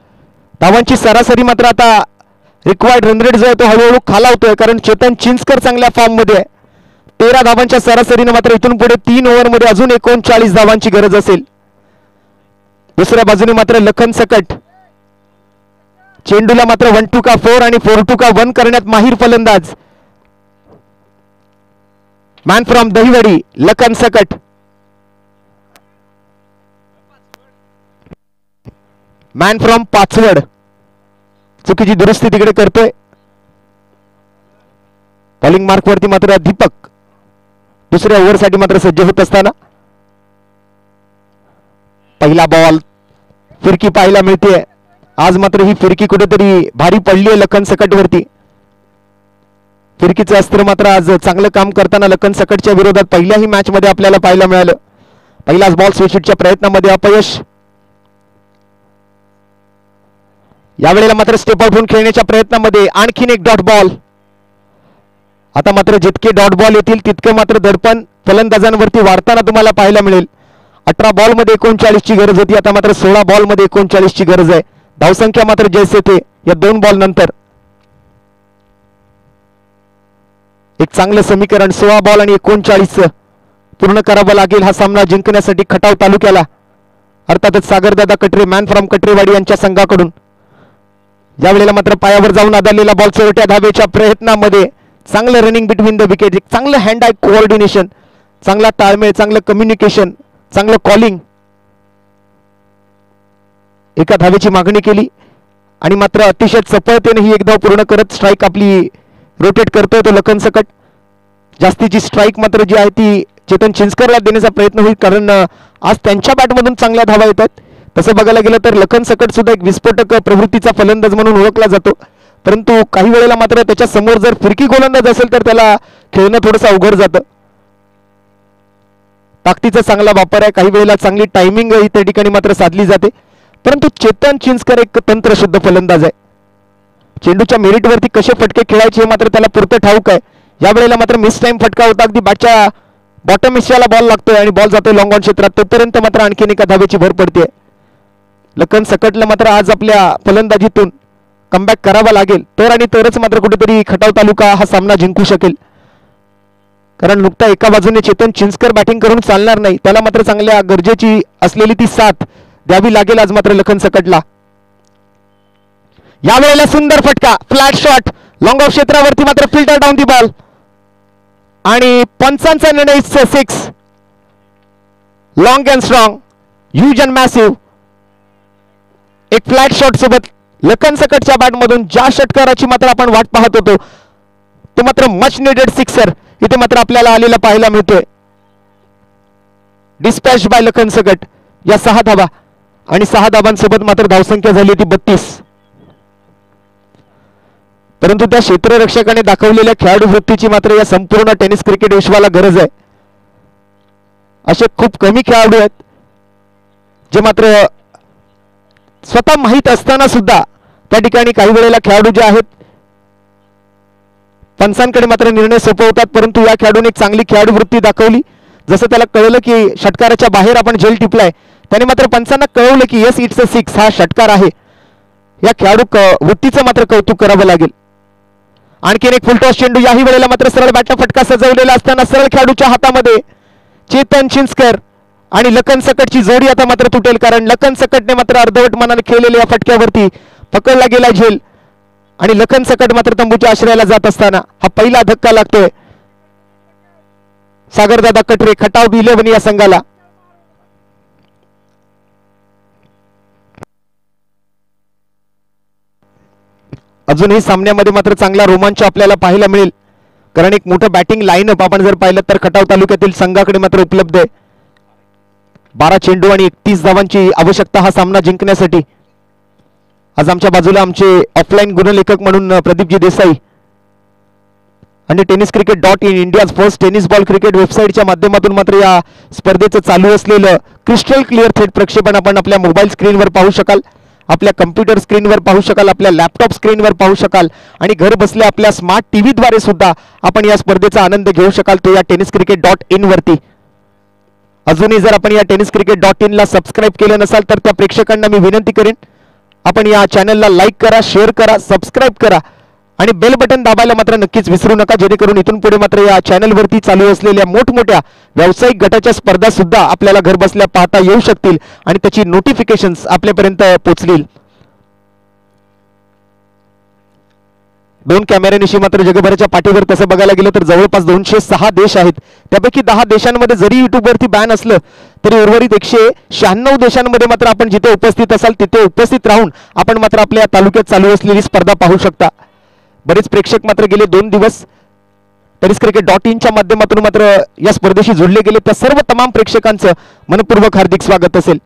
धावांची सरासरी मात्र आता रिक्वायर्ड रन रेट जो आहे तो हळूहळू खालावतोय कारण चेतन चिंचकर चांगल्या फॉर्म मध्ये आहे. 13 धावांच्या सरासरीने मात्र इथून पुढे 3 ओव्हर मध्ये अजून 39 धावांची गरज असेल. दुसऱ्या बाजूने मात्र लखन सकट चेंडूला मात्र 1-2 का 4 आणि 4-2 का 1 करण्यात माहीर फलंदाज. मॅन फ्रॉम दहिवडी लखन सकट. Man from Pachwad. चुकीची दुरुस्ती तिकडे करतोय. बॉलिंग मार्क वरती मात्र दीपक दुसऱ्या ओव्हर साठी मात्र सज्ज होत असताना पहिला बॉल फिरकी पाहायला मिळते. आज मात्र ही फिरकी कुठेतरी भारी पडली आहे लखन सकट वरती. फिरकीचं अस्त्र मात्र आज चांगलं काम करताना लखन सकटच्या विरोधात पहिल्याही मॅच मध्ये आपल्याला पाहायला मिळालं. पहिलाच बॉल स्विचच्या प्रयत्नामध्ये अपयश. यावेळेला मात्र स्टेप आउट होऊन खेळण्याच्या प्रयत्नामध्ये आणखीन एक डॉट बॉल. आता मात्र जितके डॉट बॉल येतील तितके मात्र दडपण फलंदाजांवरती वाढताना तुम्हाला पाहायला मिळेल. 18 बॉल मध्ये 39 ची गरज होती, आता मात्र 16 बॉल मध्ये 39 ची गरज आहे. धावसंख्या मात्र जैसे थे या 2 बॉल नंतर. एक चांगलं समीकरण 16 बॉल आणि 39 पूर्ण करावं लागेल हा सामना जिंकण्यासाठी खटाव तालुक्याला. अर्थातच सागरदादा कटरे मॅन फ्रॉम कटरेवाडी यांच्या संघाकडून. यावेळेला मात्र पायावर जाऊन आदळलेला बॉल चोरट्या धावेच्या प्रयत्नामध्ये चांगलं रनिंग बिटवीन द विकेट, चांगलं हँड आय कोऑर्डिनेशन, चांगला ताळमेळ, चांगलं कम्युनिकेशन, चांगलं कॉलिंग. एका धावेची मागणी केली आणि मात्र अतिशय चपळतेने ही एक धाव पूर्ण करत स्ट्राईक आपली रोटेट करतोय तो लखन सकट. जास्तीची स्ट्राईक मात्र जी आहे ती चेतन चिंचकरला देण्याचा प्रयत्न होईल कारण आज त्यांच्या बॅटमधून चांगल्या धावा येतात. तसं बघायला गेलं तर लखन सकट सुद्धा एक विस्फोटक प्रवृत्तीचा फलंदाज म्हणून ओळखला जातो, परंतु काही वेळेला मात्र त्याच्या समोर जर फिरकी गोलंदाज असेल तर त्याला खेळणं थोडंसं अवघड जातं. ताकदीचा चांगला वापर आहे, काही वेळेला चांगली टायमिंग ही त्या ठिकाणी मात्र साधली जाते, परंतु चेतन चिंचकर एक तंत्रशुद्ध फलंदाज आहे. चेंडूच्या मेरिटवरती कसे फटके खेळायचे हे मात्र त्याला पुरतं ठाऊक आहे. यावेळेला मात्र मिस टाइम फटका होता, अगदी बॅटच्या बॉटम हिस्साला बॉल लागतोय आणि बॉल जातोय लॉंग ऑन क्षेत्रात, तोपर्यंत मात्र आणखीन एका धावेची भर पडते. लखन सकटला मात्र आज आपल्या फलंदाजीतून कमबॅक करावा लागेल तर आणि तरच मात्र कुठेतरी खटाव तालुका हा सामना जिंकू शकेल. कारण नुकता एका बाजूने चेतन चिंचकर बॅटिंग करून चालणार नाही, त्याला मात्र चांगल्या गरजेची असलेली ती साथ द्यावी लागेल आज मात्र लखन सकटला. यावेळेला सुंदर फटका, फ्लॅट शॉट लॉंग ऑफ क्षेत्रावरती मात्र फिल्टर डाऊन दी बॉल आणि पंचांचा निर्णय 6. Long and strong, huge and massive. एक फ्लॅट शॉट सोबत लखन सकटच्या बॅटमधून ज्या षटकाराची मात्र आपण वाट पाहत होतो तो मात्र मच निडेड सिक्सर इथे मात्र आपल्याला आलेला पाहायला मिळतोय. डिस्पॅच बाय लखन सकट या 6 धावा आणि 6 धावांसोबत मात्र धावसंख्या झाली ती 32. परंतु त्या क्षेत्ररक्षकाने दाखवलेल्या खेळाडू वृत्तीची मात्र या संपूर्ण टेनिस क्रिकेट विश्वाला गरज आहे. असे खूप कमी खेळाडू आहेत जे मात्र स्वतः माहीत असताना सुद्धा त्या ठिकाणी काही वेळेला खेळाडू जे आहेत पंचांकडे मात्र निर्णय सोपवतात, परंतु या खेळाडूने एक चांगली खेळाडू वृत्ती दाखवली. जसं त्याला कळलं की षटकाराच्या बाहेर आपण झेल टिपलाय, त्याने मात्र पंचांना कळवलं की येस इट्स अ 6, हा षटकार आहे. या खेळाडू वृत्तीचं मात्र कौतुक करावं लागेल. आणखीन एक फुलटॉस चेंडू, याही वेळेला मात्र सरळ बॅटचा फटका सजवलेला असताना सरळ खेळाडूच्या हातामध्ये चेतन चिंचकर आणि लखन सकटची जोडी आता मात्र तुटेल, कारण लखन सकटने मात्र अर्धवट मनाने खेळलेल्या या फटक्यावरती पकडला गेला झेल आणि लखन सकट मात्र तंबूच्या आश्रयाला जात असताना हा पहिला धक्का लागतोय सागरदादा कटरे खटाव 11 या संघाला. अजूनही सामन्यामध्ये मात्र चांगला रोमांच आपल्याला पाहायला मिळेल, कारण एक मोठं बॅटिंग लाईनअप आपण जर पाहिलं तर खटाव तालुक्यातील संघाकडे मात्र उपलब्ध आहे. 12 चेंडू आणि 31 धावांची आवश्यकता हा सामना जिंकण्यासाठी. आज आमच्या बाजूला आमचे ऑफलाईन गुणलेखक म्हणून प्रदीपजी देसाई आणि tenniscricket.in India's first tennis ball cricket वेबसाईटच्या माध्यमातून मात्र या स्पर्धेचं चालू असलेलं क्रिस्टल क्लिअर थेट प्रक्षेपण आपण आपल्या मोबाईल स्क्रीनवर पाहू शकाल, आपल्या कम्प्युटर स्क्रीनवर पाहू शकाल, आपल्या लॅपटॉप स्क्रीनवर पाहू शकाल आणि घर बसल्या आपल्या स्मार्ट टीव्हीद्वारे सुद्धा आपण या स्पर्धेचा आनंद घेऊ शकाल, तो या tenniscricket.in वरती. अजूनही जर आपण या tenniscricket.in ला सबस्क्राईब केलं नसाल तर त्या प्रेक्षकांना मी विनंती करेन, आपण या चॅनलला लाईक करा, शेअर करा, सबस्क्राईब करा आणि बेल बटन दाबायला मात्र नक्कीच विसरू नका, जेणेकरून इथून पुढे मात्र या चॅनलवरती चालू असलेल्या मोठमोठ्या व्यावसायिक गटाच्या स्पर्धा सुद्धा आपल्याला घर बसल्या पाहता येऊ शकतील आणि त्याची नोटिफिकेशन्स आपल्यापर्यंत पोहोचतील. 2 कॅमेऱ्यानिशी मात्र जगभराच्या पाठीवर तसं बघायला गेलं तर जवळपास 206 देश आहेत. त्यापैकी 10 देशांमध्ये जरी युट्यूबवरती बॅन असलं तरी उर्वरित 196 देशांमध्ये मात्र आपण जिथे उपस्थित असाल तिथे उपस्थित राहून आपण मात्र आपल्या तालुक्यात चालू असलेली स्पर्धा पाहू शकता. बरेच प्रेक्षक मात्र गेले 2 दिवस tenniscricket.in च्या माध्यमातून मात्र या स्पर्धेशी जोडले गेले, त्या सर्व तमाम प्रेक्षकांचं मनपूर्वक हार्दिक स्वागत असेल.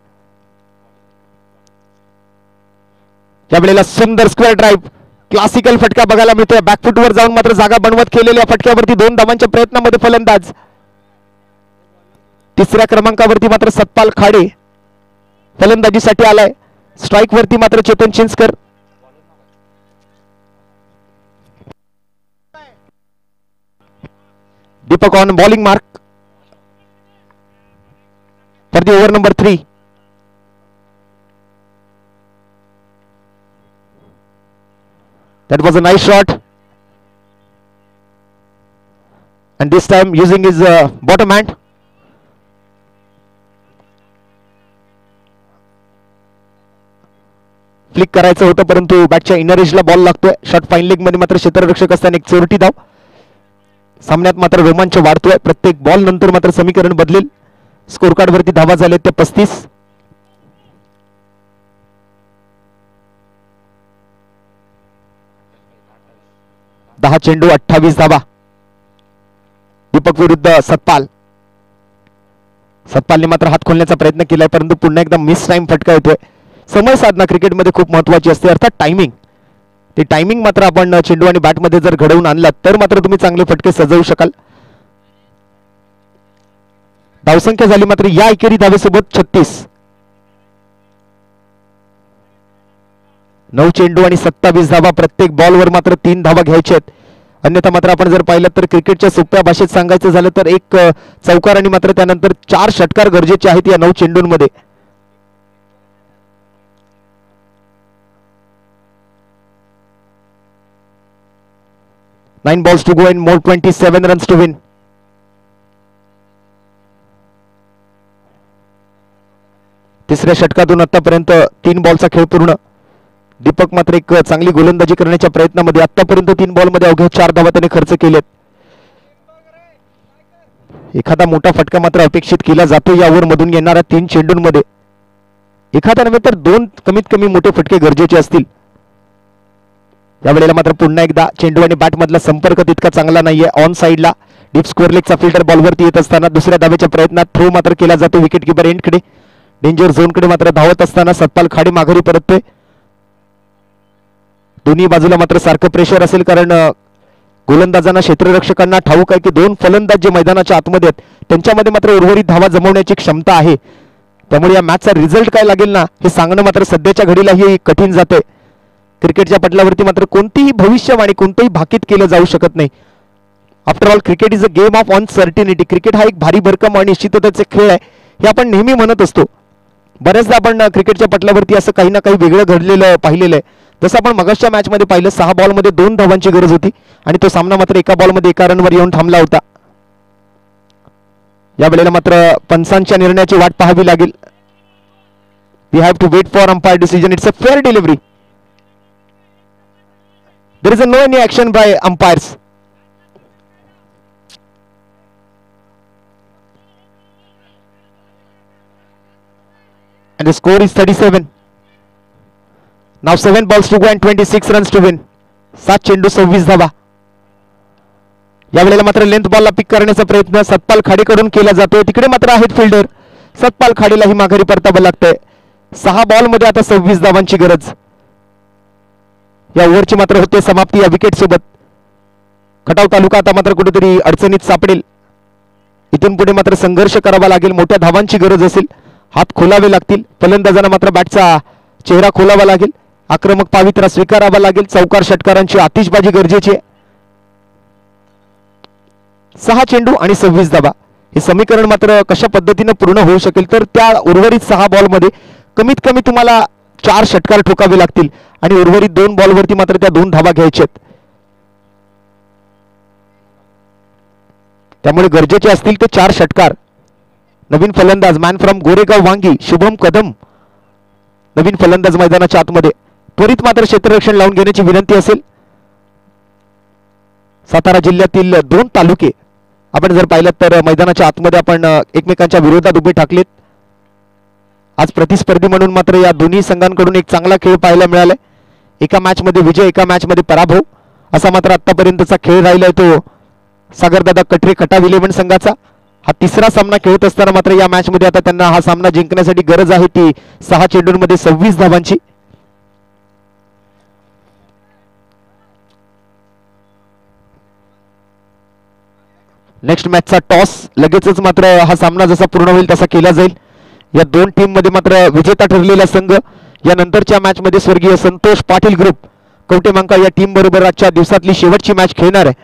यावेळेला सुंदर स्क्वेअर ड्राईव्ह, क्लासिकल फटका बघायला मिळतोय. बॅकफुटवर जाऊन मात्र जागा बनवत केलेल्या फटक्यावरती 2 धावांच्या प्रयत्नामध्ये फलंदाज. 3ऱ्या क्रमांकावरती मात्र सतपाल खाडे फलंदाजीसाठी आलाय. स्ट्राईक वरती मात्र Chetan Chinchkar. Deepak on bowling mark for the over number 3. That was a nice shot, and this time using his bottom hand. Flick करायचं होतं परंतु बॅटच्या इनर एजला बॉल लागतोय. शॉट फाईन लेग मध्ये मात्र क्षेत्ररक्षक असताना एक चोरटी धाव. सामन्यात मात्र रोमांच वाढतोय. प्रत्येक बॉल नंतर मात्र समीकरण बदलेल. स्कोर कार्ड वरती धावा झाले ते 35. दहा चेंडू 28 धावा. दीपक विरुद्ध सतपाल. सतपालने मात्र हात खोलण्याचा प्रयत्न केलाय परंतु पुन्हा एकदा मिस टाइम फटका येतोय. समय साधना क्रिकेटमध्ये खूप महत्वाची असते, अर्थात टायमिंग. ते टायमिंग मात्र आपण चेंडू आणि बॅट मध्ये जर घडवून आणलात तर मात्र तुम्ही चांगले फटके सजवू शकाल. धावसंख्या झाली मात्र या एकेरी धावेसोबत 36. 9 चेंडू आणि 27 धावा. प्रत्येक बॉलवर मात्र 3 धावा घ्यायच्या आहेत. अन्यथा मात्र आपण जर पाहिलं तर क्रिकेटच्या सोप्या भाषेत सांगायचं झालं तर एक चौकार आणि मात्र त्यानंतर 4 षटकार गरजेचे आहेत या 9 चेंडूंमध्ये. Nine balls to go and more 27 runs to win. तिसऱ्या षटकातून आतापर्यंत 3 बॉलचा खेळ पूर्ण. दीपक मात्र एक चांगली गोलंदाजी करण्याच्या प्रयत्नामध्ये आतापर्यंत 3 बॉल मध्ये अवघ्या 4 धावा त्याने खर्च केलेत. एखादा मोठा फटका मात्र अपेक्षित केला जातो या ओव्हर मधून येणाऱ्या 3 चेंडूंमध्ये. एखादा नव्हे तर 2 कमीत कमी मोठे फटके गरजेचे असतील. यावेळेला मात्र पुन्हा एकदा चेंडू आणि बॅट मधला संपर्क तितका चांगला नाहीये. ऑन साइडला डीप स्क्वेअर लेगचा फिल्डर बॉलवरती येत असताना दुसऱ्या धावेच्या प्रयत्नात थ्रो मात्र केला जातो विकेट किपर एंडकडे. डेंजर झोनकडे मात्र धावत असताना सतपाल खाडे माघारी परततोय. दोन्ही बाजूला मात्र सारखं प्रेशर असेल कारण गोलंदाजांना क्षेत्ररक्षकांना ठाऊक आहे की 2 फलंदाज जे मैदानाच्या आतमध्ये आहेत त्यांच्यामध्ये मात्र उर्वरित धावा जमवण्याची क्षमता आहे. त्यामुळे या मॅचचा रिझल्ट काय लागेल ना हे सांगणं मात्र सध्याच्या घडीला ही कठीण जाते. क्रिकेटच्या पटलावरती मात्र कोणतीही भविष्यवाणी कोणतेही भाकीत केलं जाऊ शकत नाही. After all cricket is a game of uncertainty. Cricket हा एक भारी भरकम अनिश्चिततेचा खेळ आहे हे आपण नेहमी म्हणत असतो. बऱ्याचदा आपण क्रिकेटच्या पटलावरती असं काही ना काही वेगळं घडलेलं पाहिलेलं आहे. जसं आपण मगाच्या मॅचमध्ये पाहिलं 6 बॉलमध्ये 2 धावांची गरज होती आणि तो सामना मात्र एका बॉलमध्ये एका रनवर येऊन थांबला होता. यावेळेला मात्र पंचांच्या निर्णयाची वाट पाहावी लागेल. We have to wait for umpire decision. It's a fair delivery. There is no any action by umpires. And the score is 37. Now 7 balls to go and 26 runs to win. 7 चेंडू 26 धावा. यावेळेला मात्र लेंथ बॉलला पिक करण्याचा प्रयत्न सतपाल खाडेकडून केला जातोय. तिकडे मात्र आहेत फिल्डर. सतपाल खाडेलाही माघारी परतावं लागतंय. 6 बॉलमध्ये आता 26 धावांची गरज. या ओव्हरची मात्र होते समाप्ती या विकेट सोबत. खटाव तालुका आता मात्र कुठेतरी अडचणीत सापडेल. इथून पुढे मात्र संघर्ष करावा लागेल. मोठ्या धावांची गरज असेल. हात खोलावे लागतील. फलंदाजांना मात्र बॅटचा चेहरा खोलावा लागेल. आक्रमक पावित्रा स्वीकारावा लागेल. चौकार षटकारांची आतिषबाजी गरजेची आहे. 6 चेंडू आणि 26 धावा हे समीकरण मात्र कशा पद्धतीने पूर्ण होऊ शकेल तर त्या उर्वरित 6 बॉलमध्ये कमीत कमी तुम्हाला 4 षटकार ठोकावे लागतील आणि उर्वरित 2 बॉलवरती मात्र त्या 2 धावा घ्यायच्यात. त्यामुळे गरजेचे असतील ते 4 षटकार. नवीन फलंदाज मॅन फ्रॉम गोरेगाव वांगी शुभम कदम नवीन फलंदाज मैदानाच्या आतमध्ये. त्वरित मात्र क्षेत्ररक्षण लावून घेण्याची विनंती असेल. सातारा जिल्ह्यातील 2 तालुके आपण जर पाहिलं तर मैदानाच्या आतमध्ये आपण एकमेकांच्या विरोधात उभे ठाकलेत. आज प्रतिस्पर्धी म्हणून मात्र या दोन्ही संघांकडून एक चांगला खेळ पाहायला मिळालाय. एका मॅचमध्ये विजय एका मॅचमध्ये पराभव असा मात्र आतापर्यंतचा खेळ राहिलाय तो सागरदादा कटरे खटाव 11 संघाचा. हा तिसरा सामना खेळत असताना मात्र या मॅच मध्ये आता त्यांना हा सामना जिंकण्यासाठी गरज आहे ती 6 चेंडूंमध्ये 26 धावांची. नेक्स्ट मॅचचा टॉस लगेचच मात्र हा सामना जसा पूर्ण होईल तसा केला जाईल. या 2 टीम मध्ये मात्र विजेता ठरलेला संघ या नंतरच्या मॅच मध्ये स्वर्गीय संतोष पाटील ग्रुप कवटेमंका या टीम बरोबर आजच्या दिवसातली शेवटची मॅच खेळणार आहे.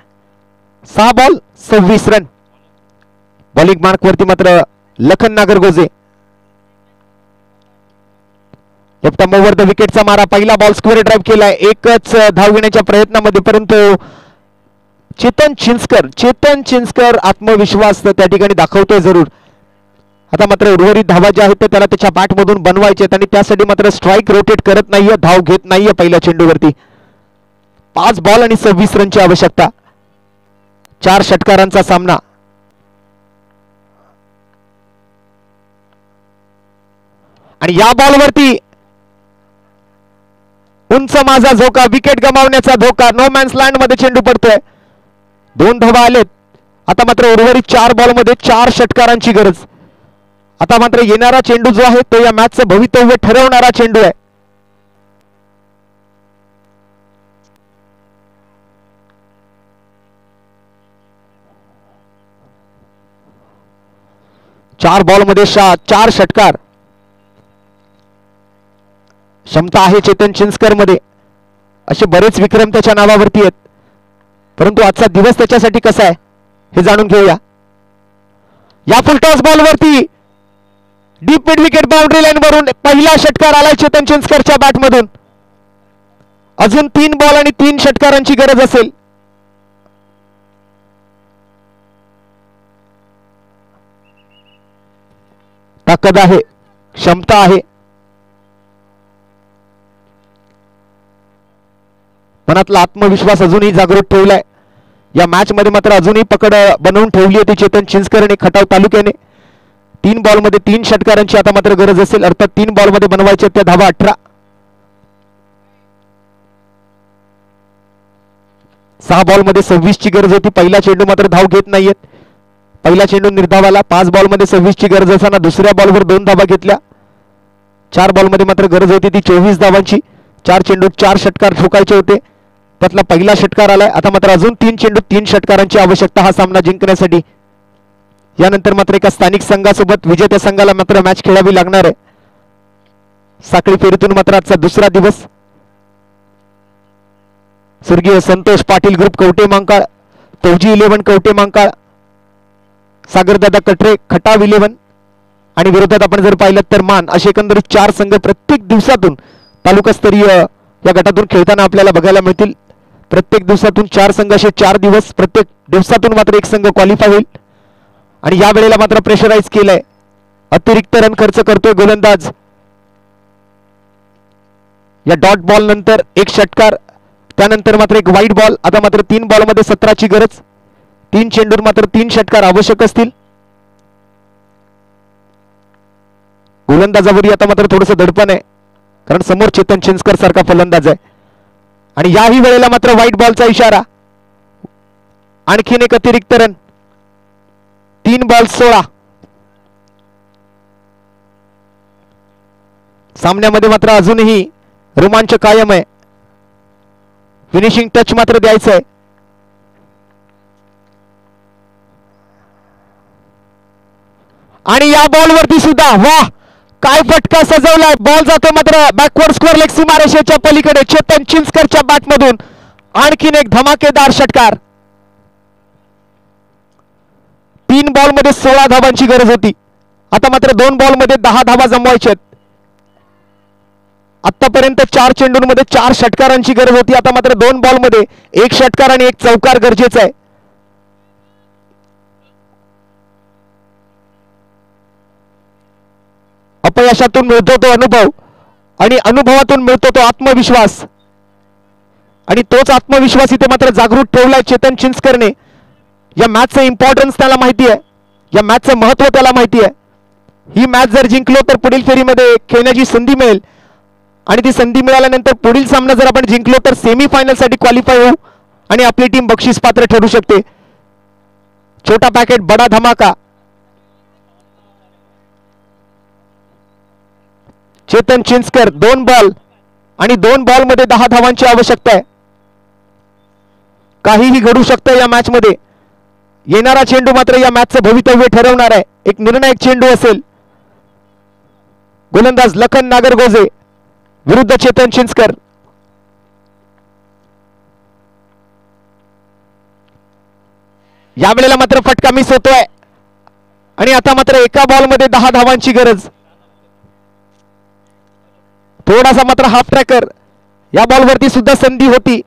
6 बॉल 26 रन. बॉलिंग मार्क वरती मात्र Lakhan Nagargoje. Left over the विकेटचा मारा. पहिला बॉल स्क्वेअर ड्राईव्ह केलाय. एकच धाव घेण्याच्या प्रयत्नामध्ये परंतु चेतन चिंचकर आत्मविश्वास त्या ठिकाणी दाखवतोय जरूर. आता मात्र उर्वरित धावा ज्या आहेत त्याला त्याच्या बॅट मधून बनवायचे आणि त्यासाठी मात्र स्ट्राईक रोटेट करत नाहीये. धाव घेत नाहीये पहिल्या चेंडूवरती. 5 बॉल आणि 26 रनची आवश्यकता. 4 षटकारांचा सामना. आणि या बॉलवरती उंच माझा झोका. विकेट गमावण्याचा धोका. नो मॅन्स लँड मध्ये चेंडू पडतोय. 2 धावा आलेत. आता मात्र उर्वरित 4 बॉलमध्ये 4 षटकारांची गरज. आता मात्र येणारा चेंडू जो आहे तो या मॅचचं भवितव्य ठरवणारा चेंडू आहे. चार बॉलमध्ये 4 षटकार. क्षमता आहे चेतन चिंचकर मध्ये. असे बरेच विक्रम त्याच्या नावावरती आहेत. परंतु आजचा दिवस त्याच्यासाठी कसा आहे हे जाणून घेऊया. या फुलटॉस बॉलवरती deep mid wicket boundary line वरून पहिला षटकार आलाय चेतन चिंचकरच्या बॅट मधून. अजून 3 बॉल आणि 3 षटकारांची गरज असेल. ताकद आहे, क्षमता आहे. मनातला आत्मविश्वास अजूनही जागृत ठेवलाय. या मॅच मध्ये मात्र अजूनही पकड बनवून ठेवली होती चेतन चिंचकरने खटाव तालुक्याने. 3 बॉलमध्ये 3 षटकारांची आता मात्र गरज असेल. अर्थात 3 बॉलमध्ये बनवायचे त्या धावा 18. 6 बॉलमध्ये 26 ची गरज होती. पहिला चेंडू मात्र धाव घेत नाहीयेत. पहिला चेंडू निर्धावाला. 5 बॉलमध्ये 26 ची गरज असताना दुसऱ्या बॉलवर 2 धावा घेतल्या. 4 बॉलमध्ये मात्र गरज होती ती 24 धावांची. 4 चेंडू 4 षटकार ठोकायचे होते. त्यातला पहिला षटकार आलाय. आता मात्र अजून 3 चेंडू 3 षटकारांची आवश्यकता हा सामना जिंकण्यासाठी. यानंतर मात्र एका स्थानिक संघासोबत विजेत्या संघाला मात्र मॅच खेळावी लागणार आहे. साखळी फेरीतून मात्र आजचा दुसरा दिवस. स्वर्गीय संतोष पाटील ग्रुप कवटे मांकाळ, फौजी 11 कवटे मांकाळ, सागरदादा कटरे खटाव 11 आणि विरोधात आपण जर पाहिलं तर मान, असे एकंदरीत 4 संघ प्रत्येक दिवसातून तालुकास्तरीय या गटातून खेळताना आपल्याला बघायला मिळतील. प्रत्येक दिवसातून 4 संघ, असे 4 दिवस, प्रत्येक दिवसातून मात्र एक संघ क्वालिफाय होईल. आणि या वेळेला मात्र प्रेशराईज केलंय, अतिरिक्त रन खर्च करतोय गोलंदाज. या डॉट बॉल नंतर एक षटकार, त्यानंतर मात्र एक वाईट बॉल. आता मात्र 3 बॉलमध्ये 17ची गरज, 3 चेंडूर मात्र 3 षटकार आवश्यक असतील. गोलंदाजावरही आता मात्र थोडंसं दडपण आहे, कारण समोर चेतन चिंचकर सारखा फलंदाज आहे. आणि याही वेळेला मात्र व्हाईट बॉलचा इशारा. आणखीन एक अतिरिक्त रन, 3 बॉल 16. सामन्यामध्ये मात्र अजूनही रोमांच कायम आहे. फिनिशिंग टच मात्र द्यायचं आहे. आणि या बॉलवरती सुद्धा वाह, काय फटका सजवलाय. बॉल जातो मात्र बॅकवर्ड स्क्वेअर लेग सीमारेषेच्या पलीकडे. चेतन चिंचकरच्या बॅटमधून आणखीन एक धमाकेदार षटकार. 3 बॉलमध्ये 16 धावांची गरज होती. आता मात्र 2 बॉलमध्ये 10 धावा जमवायच्यात. आतापर्यंत 4 चेंडूंमध्ये 4 षटकारांची गरज होती. आता मात्र 2 बॉलमध्ये 1 षटकार आणि 1 चौकार गरजेचा आहे. अपयशातून मिळतो तो अनुभव आणि अनुभवातून मिळतो तो आत्मविश्वास. आणि तोच आत्मविश्वास इथे मात्र जागृत ठेवलाय चेतन चिंचकरने. या मॅचचं इम्पॉर्टन्स त्याला माहिती आहे, या मॅचचं महत्व त्याला माहिती आहे. ही मॅच जर जिंकलो तर पुढील फेरीमध्ये खेळण्याची संधी मिळेल, आणि ती संधी मिळाल्यानंतर पुढील सामना जर आपण जिंकलो तर सेमीफायनल साठी क्वालिफाय होऊ आणि आपली टीम बक्षीस पात्र ठरू शकते. छोटा पॅकेट बडा धमाका. चेतन चिंचकर 2 बॉल आणि 2 बॉलमध्ये 10 धावांची आवश्यकता आहे. काहीही घडू शकतं या मॅच मध्ये. येणारा चेंडू मात्र या मॅचचं भवितव्य ठरवणार आहे. एक निर्णायक चेंडू असेल. गोलंदाज लखन नागरगोजे विरुद्ध चेतन चिंचकर. यावेळेला मात्र फटका मिस होतोय आणि आता मात्र एका बॉलमध्ये 10 धावांची गरज. थोडासा मात्र हाफ ट्रॅकर. या बॉलवरती सुद्धा संधी होती.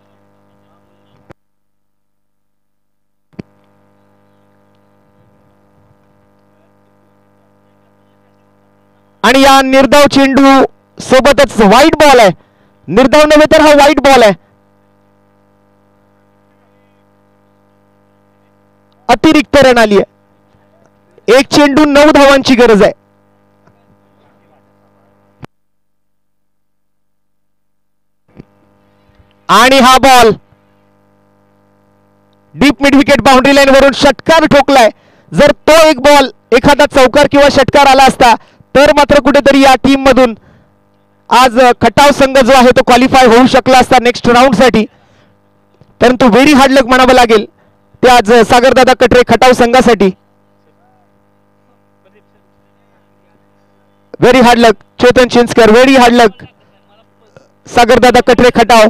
आणि या निर्धाव चेंडू सोबतच व्हाईट बॉल आहे. निर्धाव नव्हे तर हा व्हाईट बॉल आहे. अतिरिक्त रन आली आहे. 1 चेंडू 9 धावांची गरज आहे. आणि हा ball deep mid wicket boundary line वरून षटकार ठोकलाय. जर तो एक बॉल एखादा चौकार किंवा षटकार आला असता तर मात्र कुठेतरी या टीम मधून आज खटाव संघ जो आहे तो क्वालिफाय होऊ शकला असता नेक्स्ट राऊंड साठी. परंतु व्हेरी हार्ड लक म्हणावं लागेल ते आज सागरदादा कटरे खटाव संघासाठी. व्हेरी हार्ड लक चेतन चिंचकर, व्हेरी हार्ड लक सागरदादा कटरे खटाव.